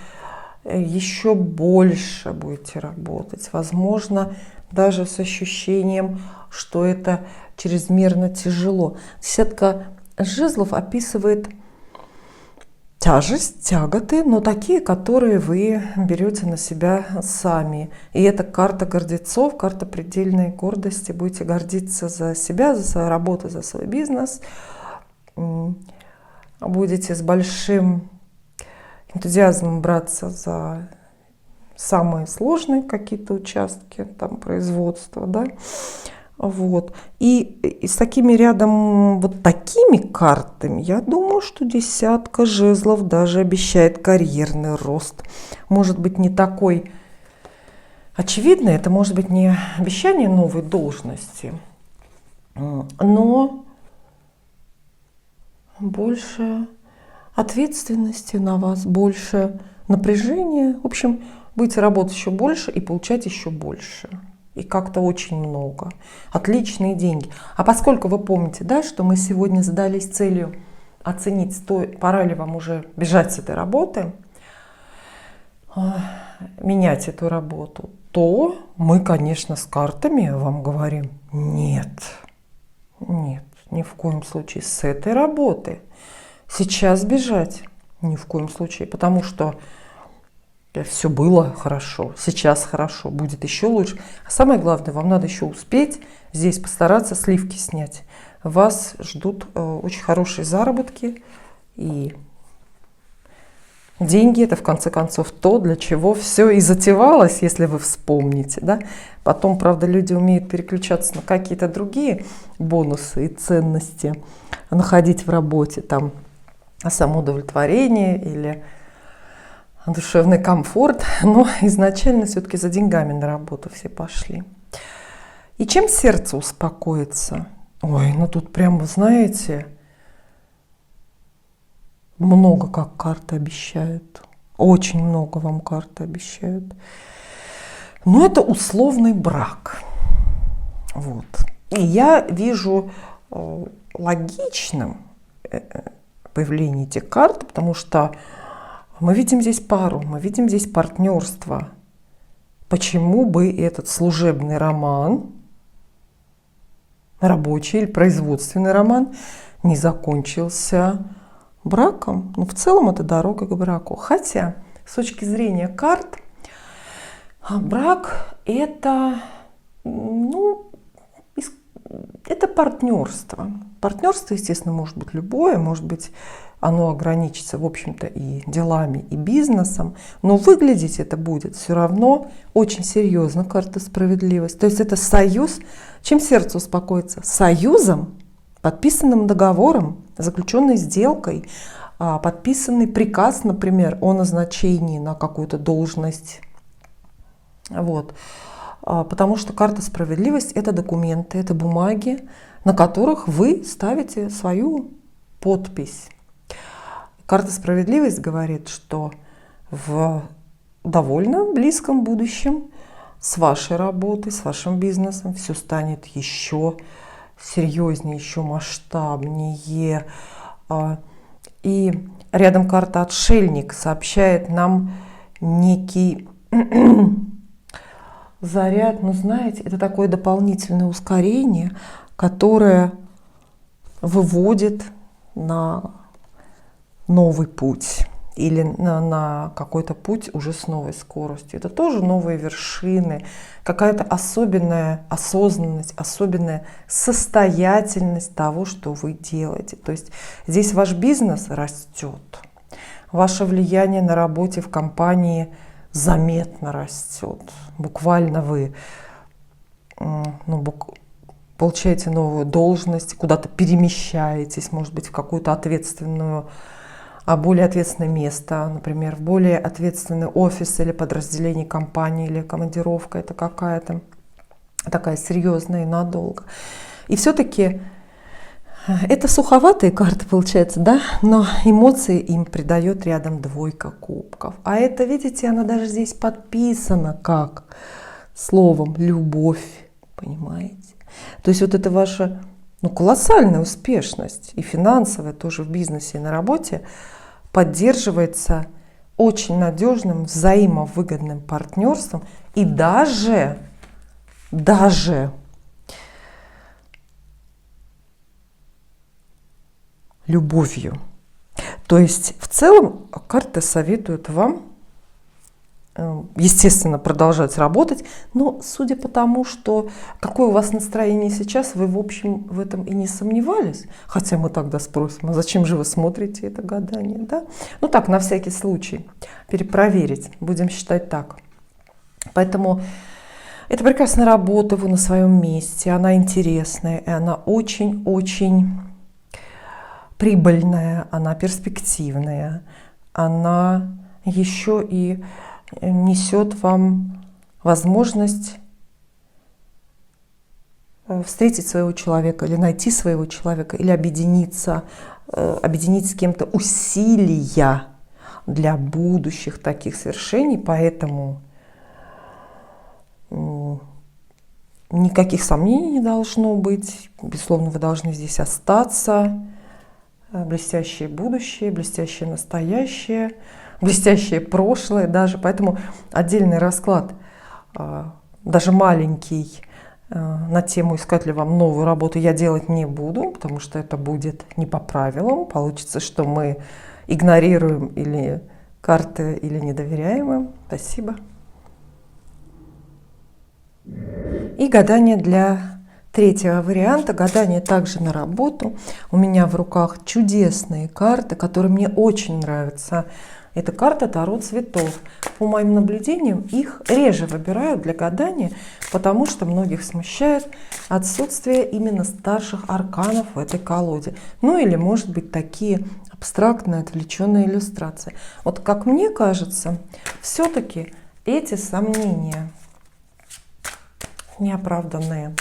еще больше будете работать. Возможно, даже с ощущением, что это чрезмерно тяжело. Десятка жезлов описывает тяжесть, тяготы, но такие, которые вы берете на себя сами. И это карта гордецов, карта предельной гордости. Будете гордиться за себя, за свою работу, за свой бизнес. Будете с большим энтузиазмом браться за самые сложные какие-то участки там, производства, да? Вот. И с такими рядом, вот такими картами, я думаю, что десятка жезлов даже обещает карьерный рост. Может быть, не такой очевидный, это может быть не обещание новой должности, но больше ответственности на вас, больше напряжения. В общем, будете работать еще больше и получать еще больше. И как-то очень много. Отличные деньги. А поскольку вы помните, да, что мы сегодня задались целью оценить, пора ли вам уже бежать с этой работы, менять эту работу, то мы, конечно, с картами вам говорим: нет, нет, ни в коем случае с этой работы сейчас бежать ни в коем случае, потому что все было хорошо, сейчас хорошо, будет еще лучше. А самое главное, вам надо еще успеть здесь постараться сливки снять. Вас ждут очень хорошие заработки, и деньги — это в конце концов то, для чего все и затевалось, если вы вспомните. Да? Потом, правда, люди умеют переключаться на какие-то другие бонусы и ценности, находить в работе там самоудовлетворение или душевный комфорт, но изначально все-таки за деньгами на работу все пошли. И чем сердце успокоится? Ой, ну тут прям, вы знаете, много как карты обещают. Очень много вам карты обещают. Но это условный брак. Вот. И я вижу логичным появление этих карт, потому что мы видим здесь пару, мы видим здесь партнерство. Почему бы этот служебный роман, рабочий или производственный роман, не закончился браком? Ну, в целом это дорога к браку. Хотя, с точки зрения карт, брак — это, это партнерство. Партнерство, естественно, может быть любое, может быть, оно ограничится, в общем-то, и делами, и бизнесом, но выглядеть это будет все равно очень серьезно, карта справедливость. То есть это союз, чем сердце успокоится? Союзом, подписанным договором, заключенной сделкой, подписанный приказ, например, о назначении на какую-то должность. Вот. Потому что карта справедливость — это документы, это бумаги, на которых вы ставите свою подпись. Карта справедливость говорит, что в довольно близком будущем с вашей работой, с вашим бизнесом все станет еще серьезнее, еще масштабнее. И рядом карта «Отшельник» сообщает нам некий заряд. Ну, знаете, это такое дополнительное ускорение, которое выводит на новый путь или на какой-то путь уже с новой скоростью. Это тоже новые вершины, какая-то особенная осознанность, особенная состоятельность того, что вы делаете. То есть здесь ваш бизнес растет, ваше влияние на работе в компании заметно растет. Буквально вы получаете новую должность, куда-то перемещаетесь, может быть, в какую-то ответственную, более ответственное место, например, в более ответственный офис или подразделение компании, или командировка это какая-то такая серьезная и надолго. И все-таки это суховатые карты, получается, да, но эмоции им придает рядом двойка кубков. А это, видите, она даже здесь подписана как словом «любовь», понимаете? То есть вот это ваша колоссальная успешность, и финансовая тоже в бизнесе и на работе, поддерживается очень надежным, взаимовыгодным партнерством и даже любовью. То есть в целом карты советуют вам, естественно, продолжать работать, но судя по тому, что какое у вас настроение сейчас, вы в общем в этом и не сомневались. Хотя мы тогда спросим, а зачем же вы смотрите это гадание, да? Ну так, на всякий случай, перепроверить, будем считать так. Поэтому это прекрасная работа, вы на своем месте, она интересная, и она очень-очень прибыльная, она перспективная, она еще и несет вам возможность встретить своего человека, или найти своего человека, или объединиться, объединить с кем-то усилия для будущих таких свершений. Поэтому никаких сомнений не должно быть. Безусловно, вы должны здесь остаться. Блестящее будущее, блестящее настоящее, блестящее прошлое даже. Поэтому отдельный расклад, даже маленький, на тему «Искать ли вам новую работу» я делать не буду, потому что это будет не по правилам. Получится, что мы игнорируем или карты, или не доверяем им. Спасибо. И гадание для третьего варианта, гадание также на работу. У меня в руках чудесные карты, которые мне очень нравятся. Это карта Таро цветов. По моим наблюдениям, их реже выбирают для гадания, потому что многих смущает отсутствие именно старших арканов в этой колоде. Ну или, может быть, такие абстрактные, отвлеченные иллюстрации. Вот как мне кажется, все-таки эти сомнения неоправданные.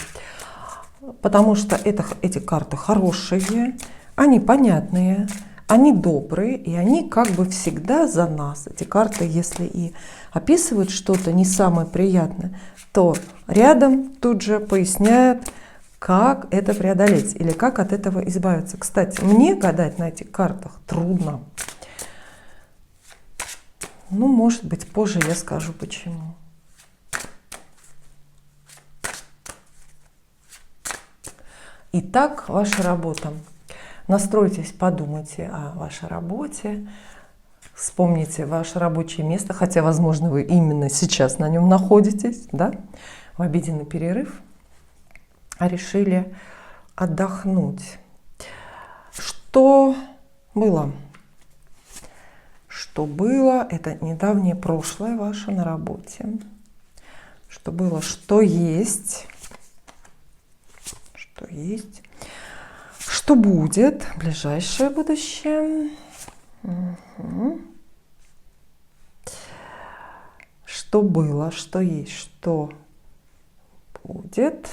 Потому что эти карты хорошие, они понятные, они добрые, и они как бы всегда за нас. Эти карты, если и описывают что-то не самое приятное, то рядом тут же поясняют, как это преодолеть или как от этого избавиться. Кстати, мне гадать на этих картах трудно. Ну, может быть, позже я скажу почему. Итак, ваша работа. Настройтесь, подумайте о вашей работе, вспомните ваше рабочее место, хотя, возможно, вы именно сейчас на нем находитесь, да, в обеденный перерыв, а решили отдохнуть. Что было? Что было? Это недавнее прошлое ваше на работе. Что было? Что есть? Что есть? Что будет? Ближайшее будущее. Угу. Что было? Что есть? Что будет?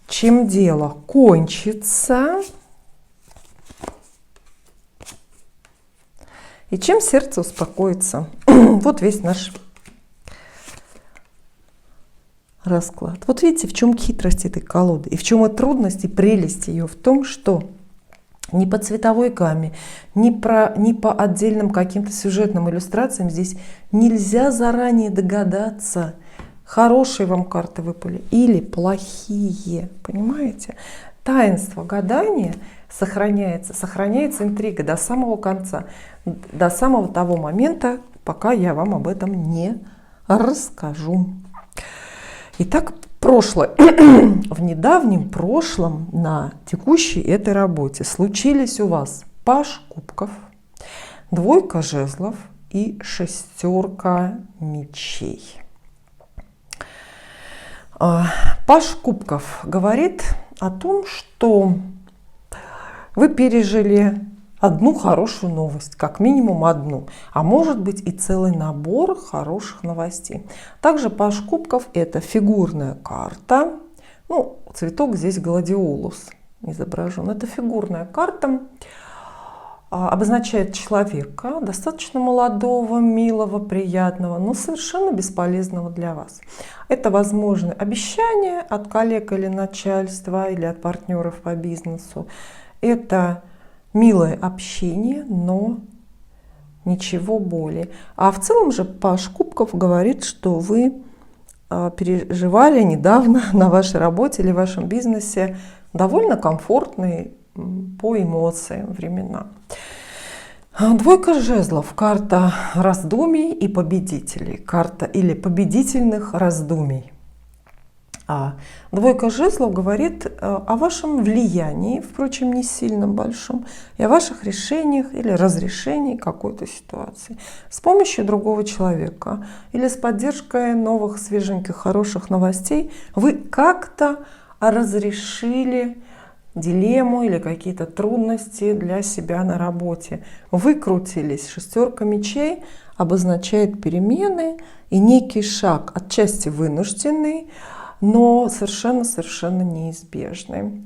Чем дело кончится? И чем сердце успокоится? Вот весь наш расклад. Вот видите, в чем хитрость этой колоды, и в чем и трудность, и прелесть ее в том, что ни по цветовой гамме, ни по отдельным каким-то сюжетным иллюстрациям здесь нельзя заранее догадаться, хорошие вам карты выпали или плохие. Понимаете? Таинство гадания сохраняется интрига до самого конца, до самого того момента, пока я вам об этом не расскажу. Итак, прошлое. В недавнем прошлом на текущей этой работе случились у вас паж кубков, двойка жезлов и шестерка мечей. Паж кубков говорит о том, что вы пережили одну хорошую новость, как минимум одну, а может быть и целый набор хороших новостей. Также паж кубков – это фигурная карта. Ну, цветок здесь гладиолус изображен. Это фигурная карта, обозначает человека, достаточно молодого, милого, приятного, но совершенно бесполезного для вас. Это, возможно, обещание от коллег или начальства, или от партнеров по бизнесу. Это милое общение, но ничего более. А в целом же паж кубков говорит, что вы переживали недавно на вашей работе или в вашем бизнесе довольно комфортные по эмоциям времена. Двойка жезлов – карта раздумий и победителей, карта или победительных раздумий. А двойка жезлов говорит о вашем влиянии, впрочем, не сильно большом, и о ваших решениях или разрешении какой-то ситуации с помощью другого человека или с поддержкой новых, свеженьких, хороших новостей. Вы как-то разрешили дилемму или какие-то трудности для себя на работе. Выкрутились. Шестерка мечей обозначает перемены и некий шаг, отчасти вынужденный, но совершенно неизбежный.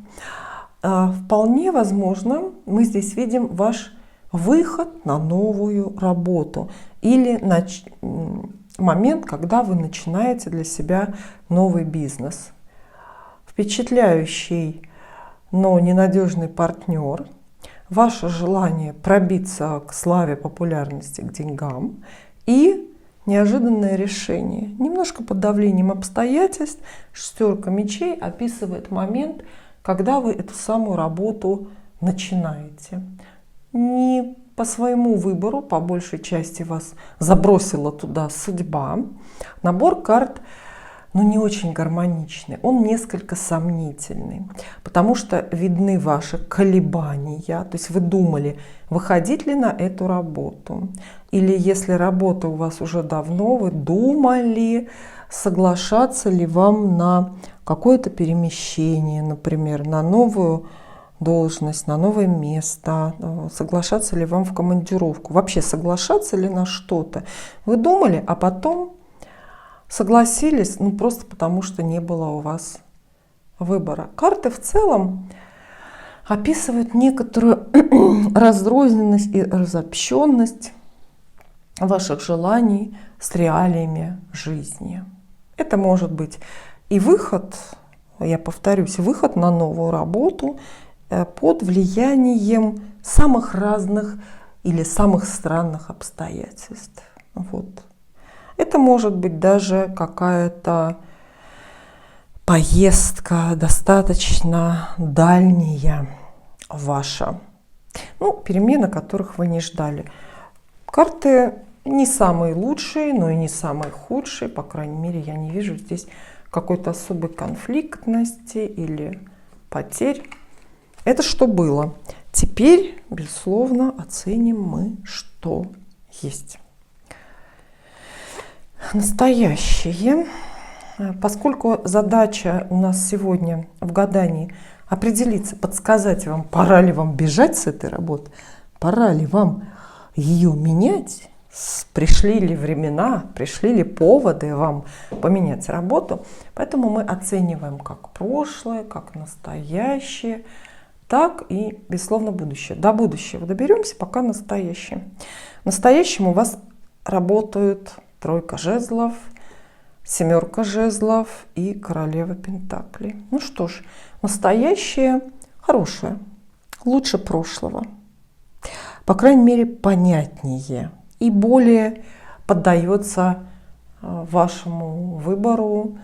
Вполне возможно, мы здесь видим ваш выход на новую работу или момент, когда вы начинаете для себя новый бизнес. Впечатляющий, но ненадежный партнер, ваше желание пробиться к славе, популярности, к деньгам и неожиданное решение. Немножко под давлением обстоятельств шестерка мечей описывает момент, когда вы эту самую работу начинаете. Не по своему выбору, по большей части вас забросила туда судьба. Набор карт, не очень гармоничный, он несколько сомнительный, потому что видны ваши колебания. То есть вы думали, выходить ли на эту работу. Или если работа у вас уже давно, вы думали, соглашаться ли вам на какое-то перемещение, например, на новую должность, на новое место, соглашаться ли вам в командировку, вообще соглашаться ли на что-то. Вы думали, а потом согласились, просто потому что не было у вас выбора. Карты в целом описывают некоторую разрозненность и разобщенность ваших желаний с реалиями жизни. Это может быть и выход, я повторюсь, выход на новую работу под влиянием самых разных или самых странных обстоятельств. Это может быть даже какая-то поездка достаточно дальняя ваша, перемены, которых вы не ждали. Карты не самые лучшие, но и не самые худшие, по крайней мере, я не вижу здесь какой-то особой конфликтности или потерь. Это что было. Теперь, безусловно, оценим мы, что есть. Настоящее. Поскольку задача у нас сегодня в гадании определиться, подсказать вам, пора ли вам бежать с этой работы, пора ли вам ее менять, пришли ли времена, пришли ли поводы вам поменять работу. Поэтому мы оцениваем как прошлое, как настоящее, так и, безусловно, будущее. До будущего доберемся, пока настоящее. В настоящем у вас работают тройка жезлов, семерка жезлов и королева пентаклей. Что ж, настоящее хорошее. лучше прошлого. По крайней мере, понятнее и более поддается вашему выбору,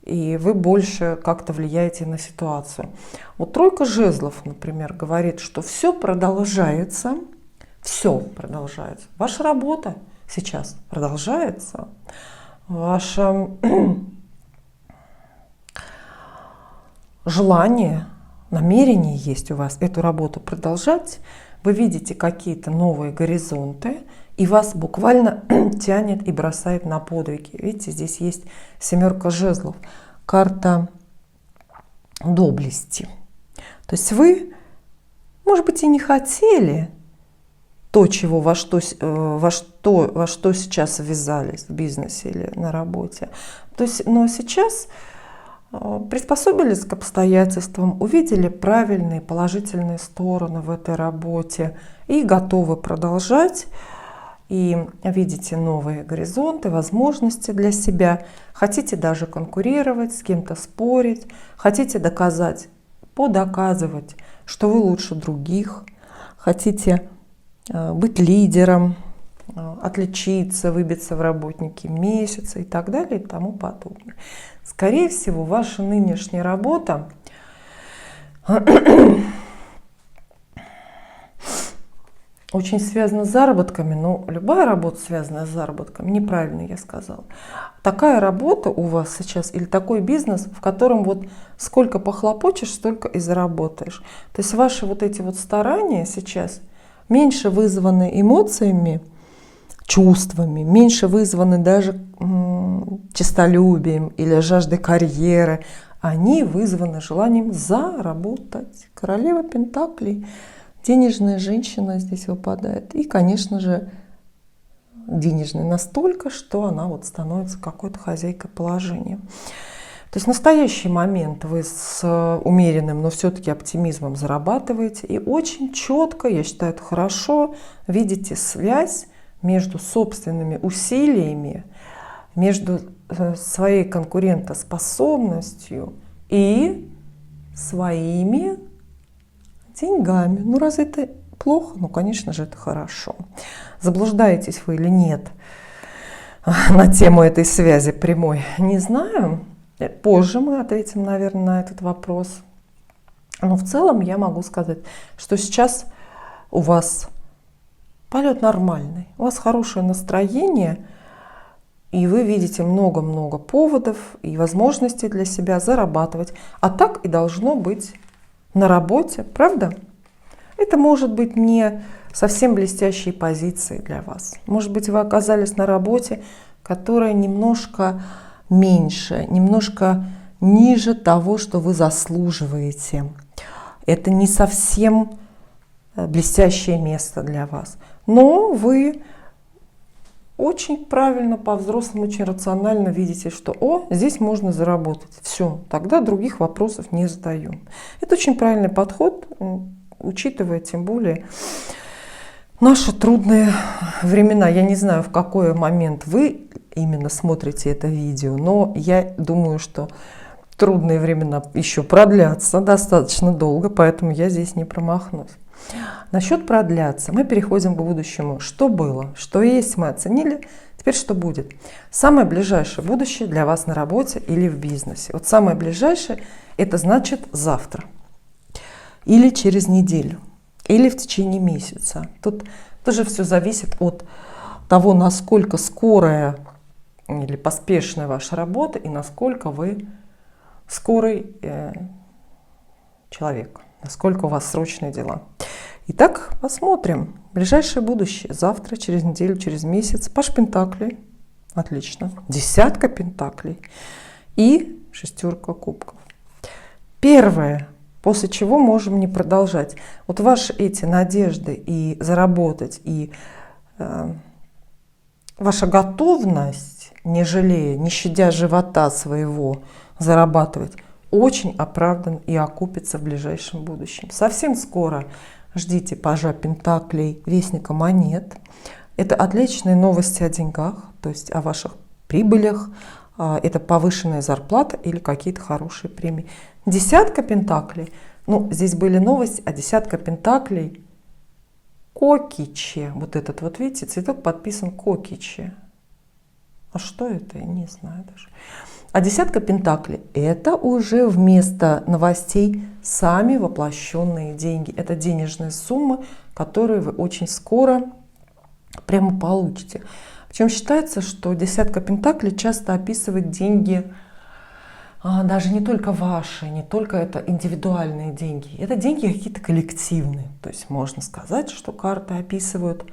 и вы больше как-то влияете на ситуацию. Вот тройка жезлов, например, говорит, что все продолжается. Ваша работа сейчас продолжается. Ваше желание, намерение есть у вас эту работу продолжать. Вы видите какие-то новые горизонты, и вас буквально тянет и бросает на подвиги. Видите, здесь есть семерка жезлов, карта доблести. То есть вы, может быть, и не хотели то, во что сейчас ввязались в бизнесе или на работе. То есть, но сейчас приспособились к обстоятельствам, увидели правильные положительные стороны в этой работе и готовы продолжать. И видите новые горизонты, возможности для себя. Хотите даже конкурировать, с кем-то спорить, хотите подоказывать, что вы лучше других, хотите быть лидером, отличиться, выбиться в работники месяца и так далее и тому подобное. Скорее всего, ваша нынешняя работа очень связана с заработками, но любая работа, связанная с заработком, неправильно я сказала. Такая работа у вас сейчас или такой бизнес, в котором вот сколько похлопочешь, столько и заработаешь. То есть ваши вот эти вот старания сейчас меньше вызваны эмоциями, чувствами, меньше вызваны даже честолюбием или жаждой карьеры. Они вызваны желанием заработать. Королева Пентаклей. Денежная женщина здесь выпадает. И, конечно же, денежная настолько, что она вот становится какой-то хозяйкой положения. То есть в настоящий момент вы с умеренным, но все-таки оптимизмом зарабатываете. И очень четко, я считаю, это хорошо, видите связь между собственными усилиями, между своей конкурентоспособностью и своими деньгами. Ну, разве это плохо? Ну, конечно же, это хорошо. Заблуждаетесь вы или нет на тему этой связи прямой? Не знаю. Позже мы ответим, наверное, на этот вопрос. Но в целом я могу сказать, что сейчас у вас полет нормальный, у вас хорошее настроение, и вы видите много-много поводов и возможностей для себя зарабатывать. А так и должно быть на работе, правда? Это может быть не совсем блестящие позиции для вас. Может быть, вы оказались на работе, которая немножко меньше, немножко ниже того, что вы заслуживаете. Это не совсем блестящее место для вас. Но вы очень правильно, по-взрослому, очень рационально видите, что здесь можно заработать. Все, тогда других вопросов не задаю. Это очень правильный подход, учитывая тем более наши трудные времена. Я не знаю, в какой момент вы именно смотрите это видео, но я думаю, что трудные времена еще продлятся достаточно долго, поэтому я здесь не промахнусь. Насчет продлятся мы переходим к будущему. Что было, что есть, мы оценили. Теперь что будет? Самое ближайшее будущее для вас на работе или в бизнесе. Вот самое ближайшее — это значит завтра. Или через неделю. Или в течение месяца. Тут тоже все зависит от того, насколько скорая или поспешная ваша работа и насколько вы скорый человек, насколько у вас срочные дела. Итак, посмотрим. Ближайшее будущее. Завтра, через неделю, через месяц. Паш Пентаклей. Отлично. Десятка Пентаклей. И шестерка кубков. Первое, после чего можем не продолжать. Вот ваши эти надежды и заработать, и ваша готовность, не жалея, не щадя живота своего, зарабатывать, очень оправдан и окупится в ближайшем будущем. Совсем скоро ждите пажа Пентаклей, вестника монет. Это отличные новости о деньгах, то есть о ваших прибылях. Это повышенная зарплата или какие-то хорошие премии. Десятка Пентаклей Ну, здесь были новости, а десятка пентаклей Кокичи. Вот этот вот, видите, цветок подписан Кокичи. А что это? Я не знаю даже. А десятка пентаклей – это уже вместо новостей сами воплощенные деньги. Это денежные суммы, которые вы очень скоро прямо получите. Причем считается, что десятка пентаклей часто описывает деньги, даже не только ваши, не только это индивидуальные деньги. Это деньги какие-то коллективные. То есть можно сказать, что карты описывают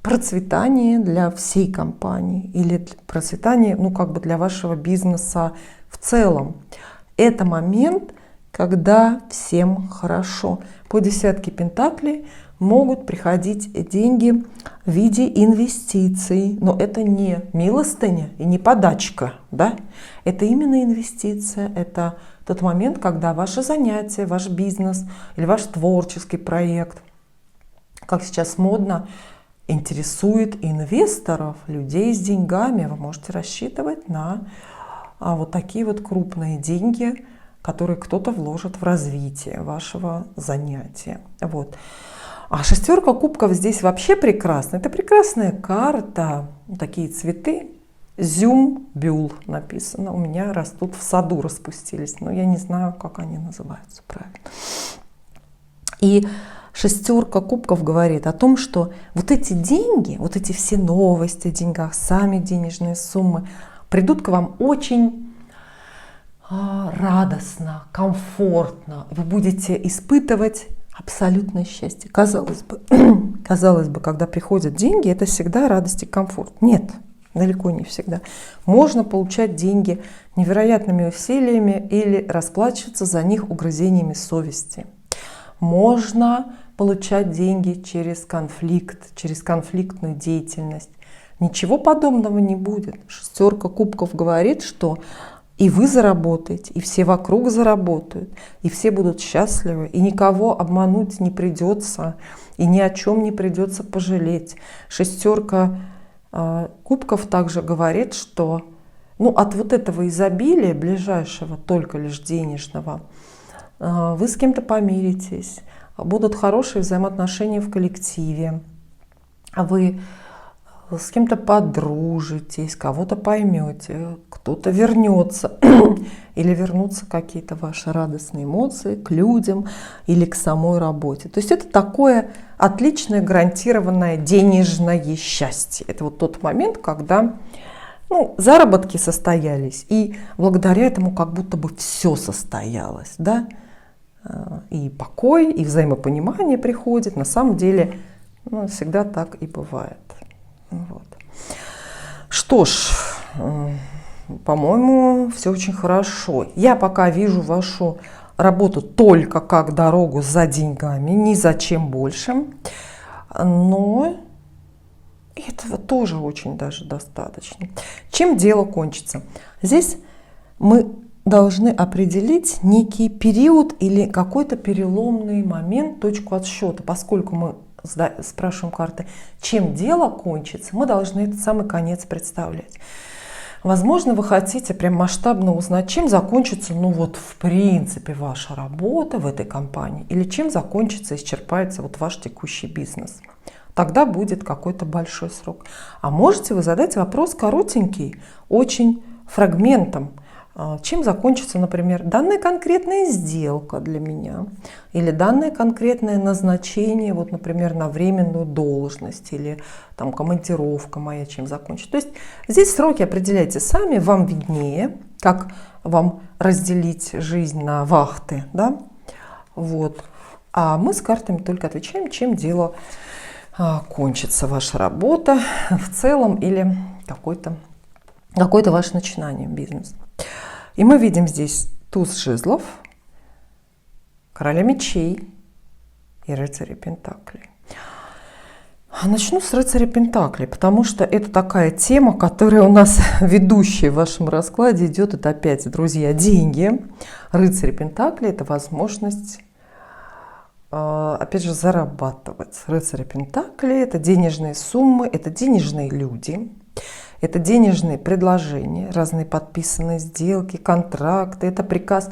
процветание для всей компании или процветание, ну, как бы для вашего бизнеса в целом. Это момент, когда всем хорошо. По десятке пентаклей могут приходить деньги в виде инвестиций, но это не милостыня и не подачка, да? Это именно инвестиция, это тот момент, когда ваше занятие, ваш бизнес или ваш творческий проект, как сейчас модно, интересует инвесторов, людей с деньгами. Вы можете рассчитывать на вот такие вот крупные деньги, которые кто-то вложит в развитие вашего занятия. Вот. А шестерка кубков здесь вообще прекрасна. Это прекрасная карта. Такие цветы. Зюмбюл написано. У меня растут в саду, распустились. Но я не знаю, как они называются правильно. И шестерка кубков говорит о том, что вот эти деньги, вот эти все новости о деньгах, сами денежные суммы придут к вам очень радостно, комфортно. Вы будете испытывать абсолютное счастье. Казалось бы, когда приходят деньги, это всегда радость и комфорт. Нет, далеко не всегда. Можно получать деньги невероятными усилиями или расплачиваться за них угрызениями совести. Можно получать деньги через конфликт, через конфликтную деятельность. Ничего подобного не будет. Шестерка кубков говорит, что и вы заработаете, и все вокруг заработают, и все будут счастливы, и никого обмануть не придется, и ни о чем не придется пожалеть. Шестерка кубков также говорит, что от вот этого изобилия, ближайшего только лишь денежного, вы с кем-то помиритесь, будут хорошие взаимоотношения в коллективе, вы с кем-то подружитесь, кого-то поймете, кто-то вернется, или вернутся какие-то ваши радостные эмоции к людям или к самой работе. То есть это такое отличное гарантированное денежное счастье. Это вот тот момент, когда заработки состоялись, и благодаря этому как будто бы все состоялось, да? И покой, и взаимопонимание приходит. На самом деле всегда так и бывает. Вот. Что ж, по-моему, все очень хорошо. Я пока вижу вашу работу только как дорогу за деньгами, ни за чем большим. Но этого тоже очень даже достаточно. Чем дело кончится? Здесь мы должны определить некий период или какой-то переломный момент, точку отсчета. Поскольку мы спрашиваем карты, чем дело кончится, мы должны этот самый конец представлять. Возможно, вы хотите прям масштабно узнать, чем закончится, в принципе, ваша работа в этой компании, или чем закончится, исчерпается ваш текущий бизнес. Тогда будет какой-то большой срок. А можете вы задать вопрос коротенький, очень фрагментом. Чем закончится, например, данная конкретная сделка для меня, или данное конкретное назначение, например, на временную должность, или там командировка моя, чем закончится. То есть здесь сроки определяйте сами, вам виднее, как вам разделить жизнь на вахты, да? Вот. А мы с картами только отвечаем, чем дело кончится, ваша работа в целом или какое-то ваше начинание бизнеса. И мы видим здесь туз жезлов, короля мечей и рыцаря пентаклей. Начну с рыцаря пентаклей, потому что это такая тема, которая у нас ведущая в вашем раскладе идет. Это опять, друзья, деньги. Рыцарь пентаклей – это возможность, опять же, зарабатывать. Рыцарь пентаклей – это денежные суммы, это денежные люди. Это денежные предложения, разные подписанные сделки, контракты. Это приказ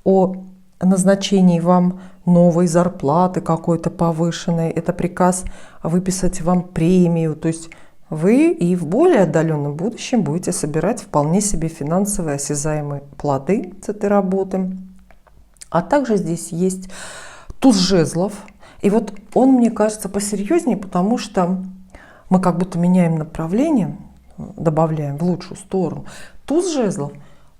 о назначении вам новой зарплаты какой-то повышенной, это приказ выписать вам премию, то есть вы и в более отдаленном будущем будете собирать вполне себе финансовые осязаемые плоды с этой работы. А также здесь есть туз жезлов. И вот он, мне кажется, посерьезнее, потому что мы как будто меняем направление, добавляем в лучшую сторону. Туз жезлов,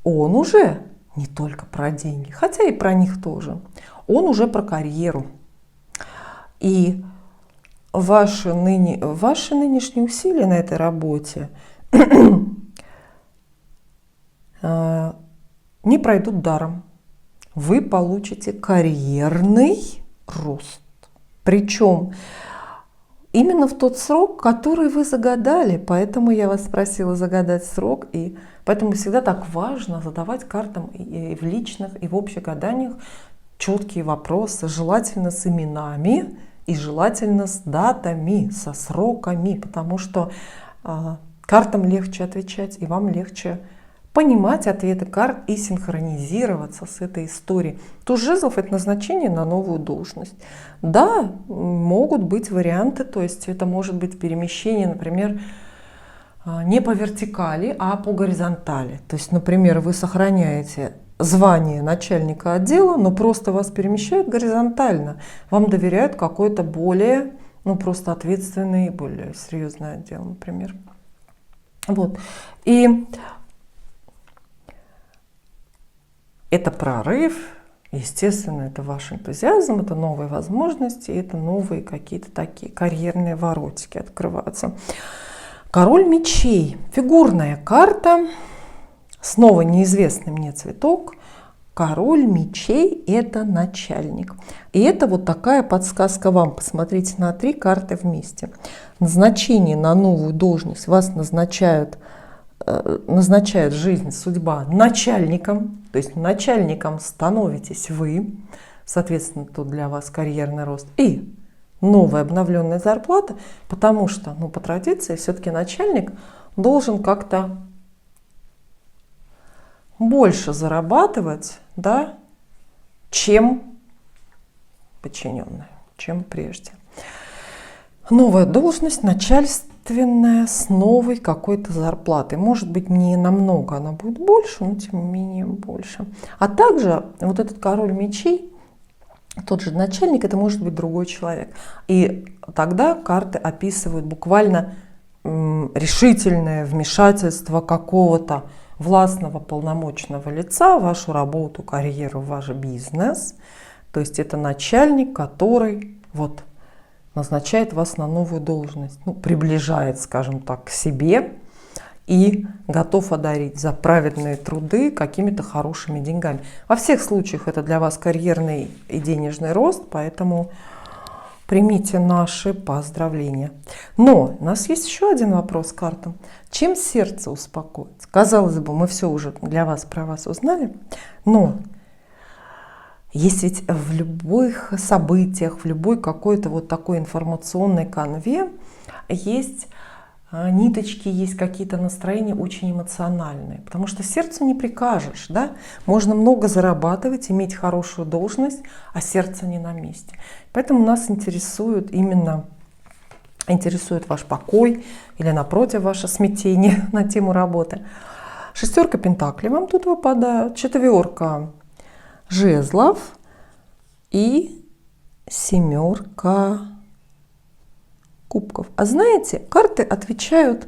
он уже не только про деньги, хотя и про них тоже. Он уже про карьеру. И ваши нынешние усилия на этой работе не пройдут даром. Вы получите карьерный рост. Причем именно в тот срок, который вы загадали. Поэтому я вас спросила загадать срок. И поэтому всегда так важно задавать картам и в личных, и в общих гаданиях четкие вопросы, желательно с именами и желательно с датами, со сроками. Потому что картам легче отвечать, и вам легче понимать ответы карт и синхронизироваться с этой историей. Туз жезлов — это назначение на новую должность. Да, могут быть варианты, то есть это может быть перемещение, например, не по вертикали, а по горизонтали. То есть, например, вы сохраняете звание начальника отдела, но просто вас перемещают горизонтально. Вам доверяют какой-то более, просто ответственный, более серьезный отдел, например. Вот. И это прорыв, естественно, это ваш энтузиазм, это новые возможности, это новые какие-то такие карьерные воротики открываются. Король мечей. Фигурная карта. Снова неизвестный мне цветок. Король мечей — это начальник. И это вот такая подсказка вам. Посмотрите на 3 карты вместе. Назначение на новую должность. Вас назначает жизнь, судьба начальником. То есть начальником становитесь вы. Соответственно, тут для вас карьерный рост и новая обновленная зарплата. Потому что, по традиции, все-таки начальник должен как-то больше зарабатывать, да, чем подчиненный, чем прежде. Новая должность, начальственная, с новой какой-то зарплатой. Может быть, не намного она будет больше, но тем не менее больше. А также вот этот король мечей, тот же начальник, это может быть другой человек. И тогда карты описывают буквально решительное вмешательство какого-то властного полномочного лица в вашу работу, карьеру, в ваш бизнес. То есть это начальник, который назначает вас на новую должность, приближает, скажем так, к себе и готов одарить за праведные труды какими-то хорошими деньгами. Во всех случаях это для вас карьерный и денежный рост, поэтому примите наши поздравления. Но у нас есть еще один вопрос к картам. Чем сердце успокоится? Казалось бы, мы все уже про вас узнали, но есть ведь в любых событиях, в любой какой-то вот такой информационной канве есть ниточки, есть какие-то настроения очень эмоциональные. Потому что сердцу не прикажешь, да? Можно много зарабатывать, иметь хорошую должность, а сердце не на месте. Поэтому нас интересует ваш покой или, напротив, ваше смятение на тему работы. 6 пентаклей вам тут выпадают, 4 жезлов и 7 кубков. А знаете, карты отвечают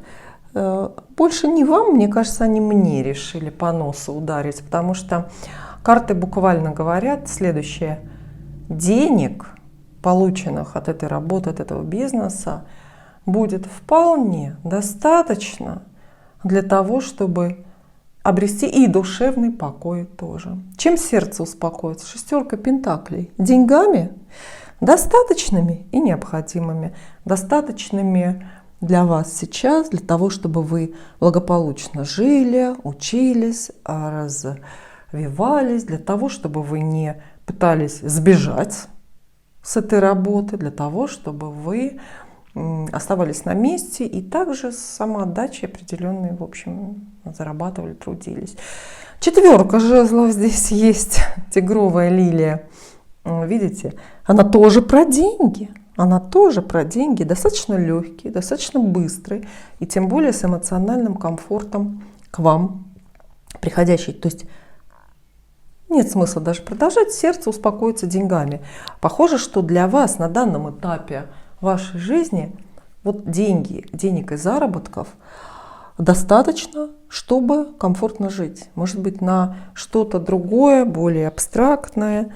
больше не вам, мне кажется, они мне решили по носу ударить, потому что карты буквально говорят следующее. Денег, полученных от этой работы, от этого бизнеса, будет вполне достаточно для того, чтобы обрести и душевный покой тоже. Чем сердце успокоится? 6 пентаклей. Деньгами достаточными и необходимыми. Достаточными для вас сейчас, для того, чтобы вы благополучно жили, учились, развивались, для того, чтобы вы не пытались сбежать с этой работы, для того, чтобы вы оставались на месте и также с самоотдачей определенной, в общем, зарабатывали, трудились. Четверка жезлов здесь есть, тигровая лилия. Видите, она тоже про деньги. Она тоже про деньги, достаточно легкий, достаточно быстрый и тем более с эмоциональным комфортом к вам приходящий. То есть нет смысла даже продолжать, сердце успокоится деньгами. Похоже, что для вас на данном этапе вашей жизни вот денег и заработков достаточно, чтобы комфортно жить. Может быть, на что-то другое, более абстрактное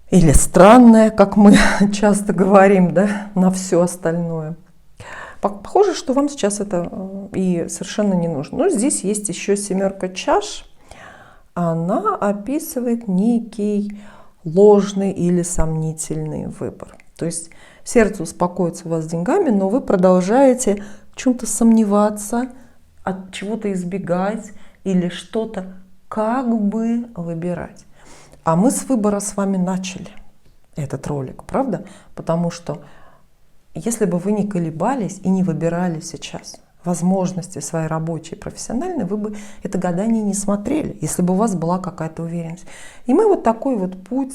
или странное, как мы часто говорим, да, на все остальное. Похоже, что вам сейчас это и совершенно не нужно. Но здесь есть еще семерка чаш. Она описывает некий ложный или сомнительный выбор. То есть сердце успокоится у вас деньгами, но вы продолжаете в чем-то сомневаться, от чего-то избегать или что-то как бы выбирать. А мы с выбора с вами начали этот ролик, правда? Потому что если бы вы не колебались и не выбирали сейчас возможности свои рабочие, профессиональные, вы бы это гадание не смотрели, если бы у вас была какая-то уверенность. И мы вот такой вот путь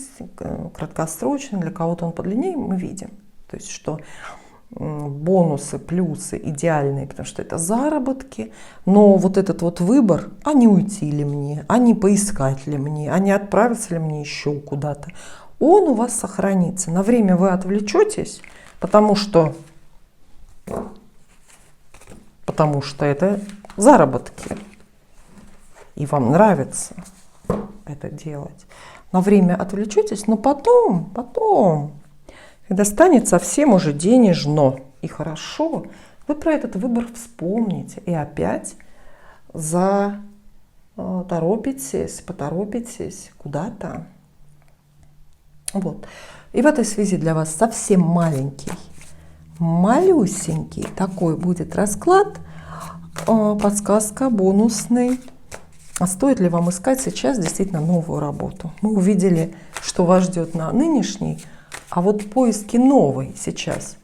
краткосрочный, для кого-то он подлиннее, мы видим. То есть, что бонусы, плюсы идеальные, потому что это заработки, но вот этот вот выбор, а не уйти ли мне, а не поискать ли мне, а не отправиться ли мне еще куда-то, он у вас сохранится. На время вы отвлечетесь, потому что это заработки, и вам нравится это делать. На время отвлечетесь, но потом, когда станет совсем уже денежно и хорошо, вы про этот выбор вспомните и опять поторопитесь куда-то. Вот. И в этой связи для вас совсем малюсенький такой будет расклад, подсказка бонусный. А стоит ли вам искать сейчас действительно новую работу? Мы увидели, что вас ждет на нынешний, а вот поиски новой сейчас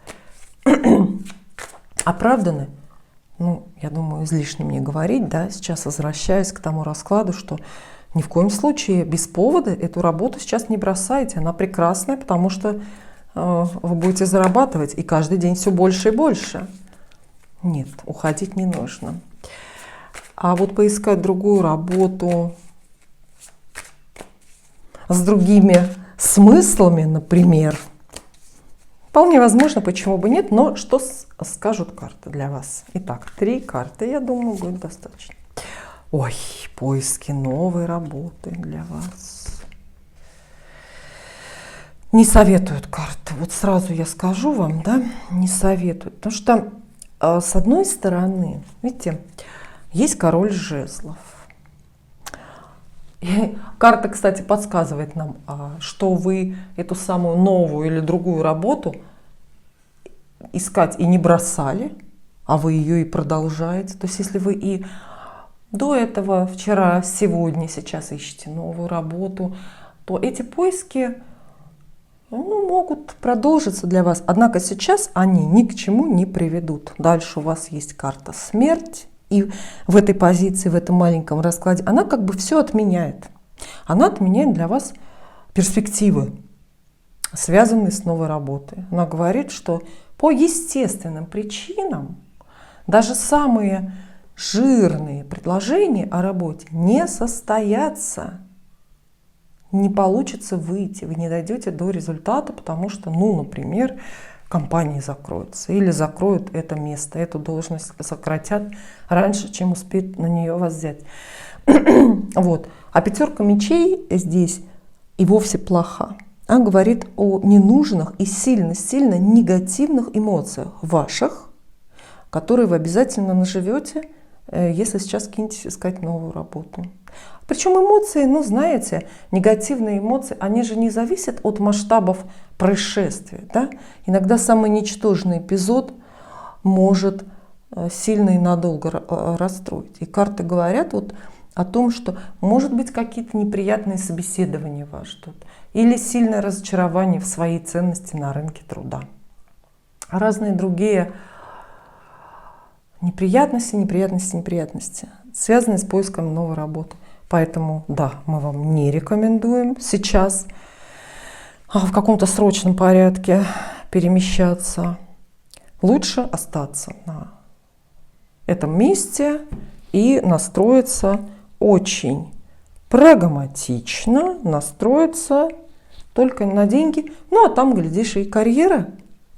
оправданы? Ну, я думаю, излишне мне говорить, да, сейчас возвращаюсь к тому раскладу, что ни в коем случае без повода эту работу сейчас не бросайте. Она прекрасная, потому что вы будете зарабатывать и каждый день все больше и больше. Нет, уходить не нужно. А вот поискать другую работу с другими смыслами, например, вполне возможно, почему бы нет, но что скажут карты для вас? Итак, 3 карты, я думаю, будет достаточно. Ой, поиски новой работы для вас. Не советуют карты. Вот сразу я скажу вам, да, не советуют. Потому что, с одной стороны, видите, есть король жезлов. И карта, кстати, подсказывает нам, что вы эту самую новую или другую работу искать и не бросали, а вы ее и продолжаете. То есть если вы и до этого, вчера, сегодня, сейчас ищете новую работу, то эти поиски могут продолжиться для вас. Однако сейчас они ни к чему не приведут. Дальше у вас есть карта смерть. И в этой позиции, в этом маленьком раскладе, она как бы все отменяет. Она отменяет для вас перспективы, связанные с новой работой. Она говорит, что по естественным причинам даже самые жирные предложения о работе не состоятся. Не получится выйти, вы не дойдете до результата, потому что, например, компании закроются или закроют это место, эту должность сократят раньше, чем успеют на нее вас взять. Вот. А 5 мечей здесь и вовсе плоха. Она говорит о ненужных и сильно негативных эмоциях ваших, которые вы обязательно наживете, если сейчас кинетесь искать новую работу. Причем эмоции, знаете, негативные эмоции, они же не зависят от масштабов происшествия. Да? Иногда самый ничтожный эпизод может сильно и надолго расстроить. И карты говорят вот о том, что, может быть, какие-то неприятные собеседования вас ждут. Или сильное разочарование в своей ценности на рынке труда. разные другие неприятности, связанные с поиском новой работы. Поэтому, да, мы вам не рекомендуем сейчас в каком-то срочном порядке перемещаться. Лучше остаться на этом месте и настроиться очень прагматично, настроиться только на деньги. Ну, а там, глядишь, и карьера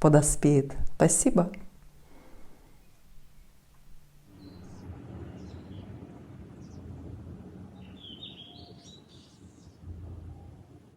подоспеет. Спасибо.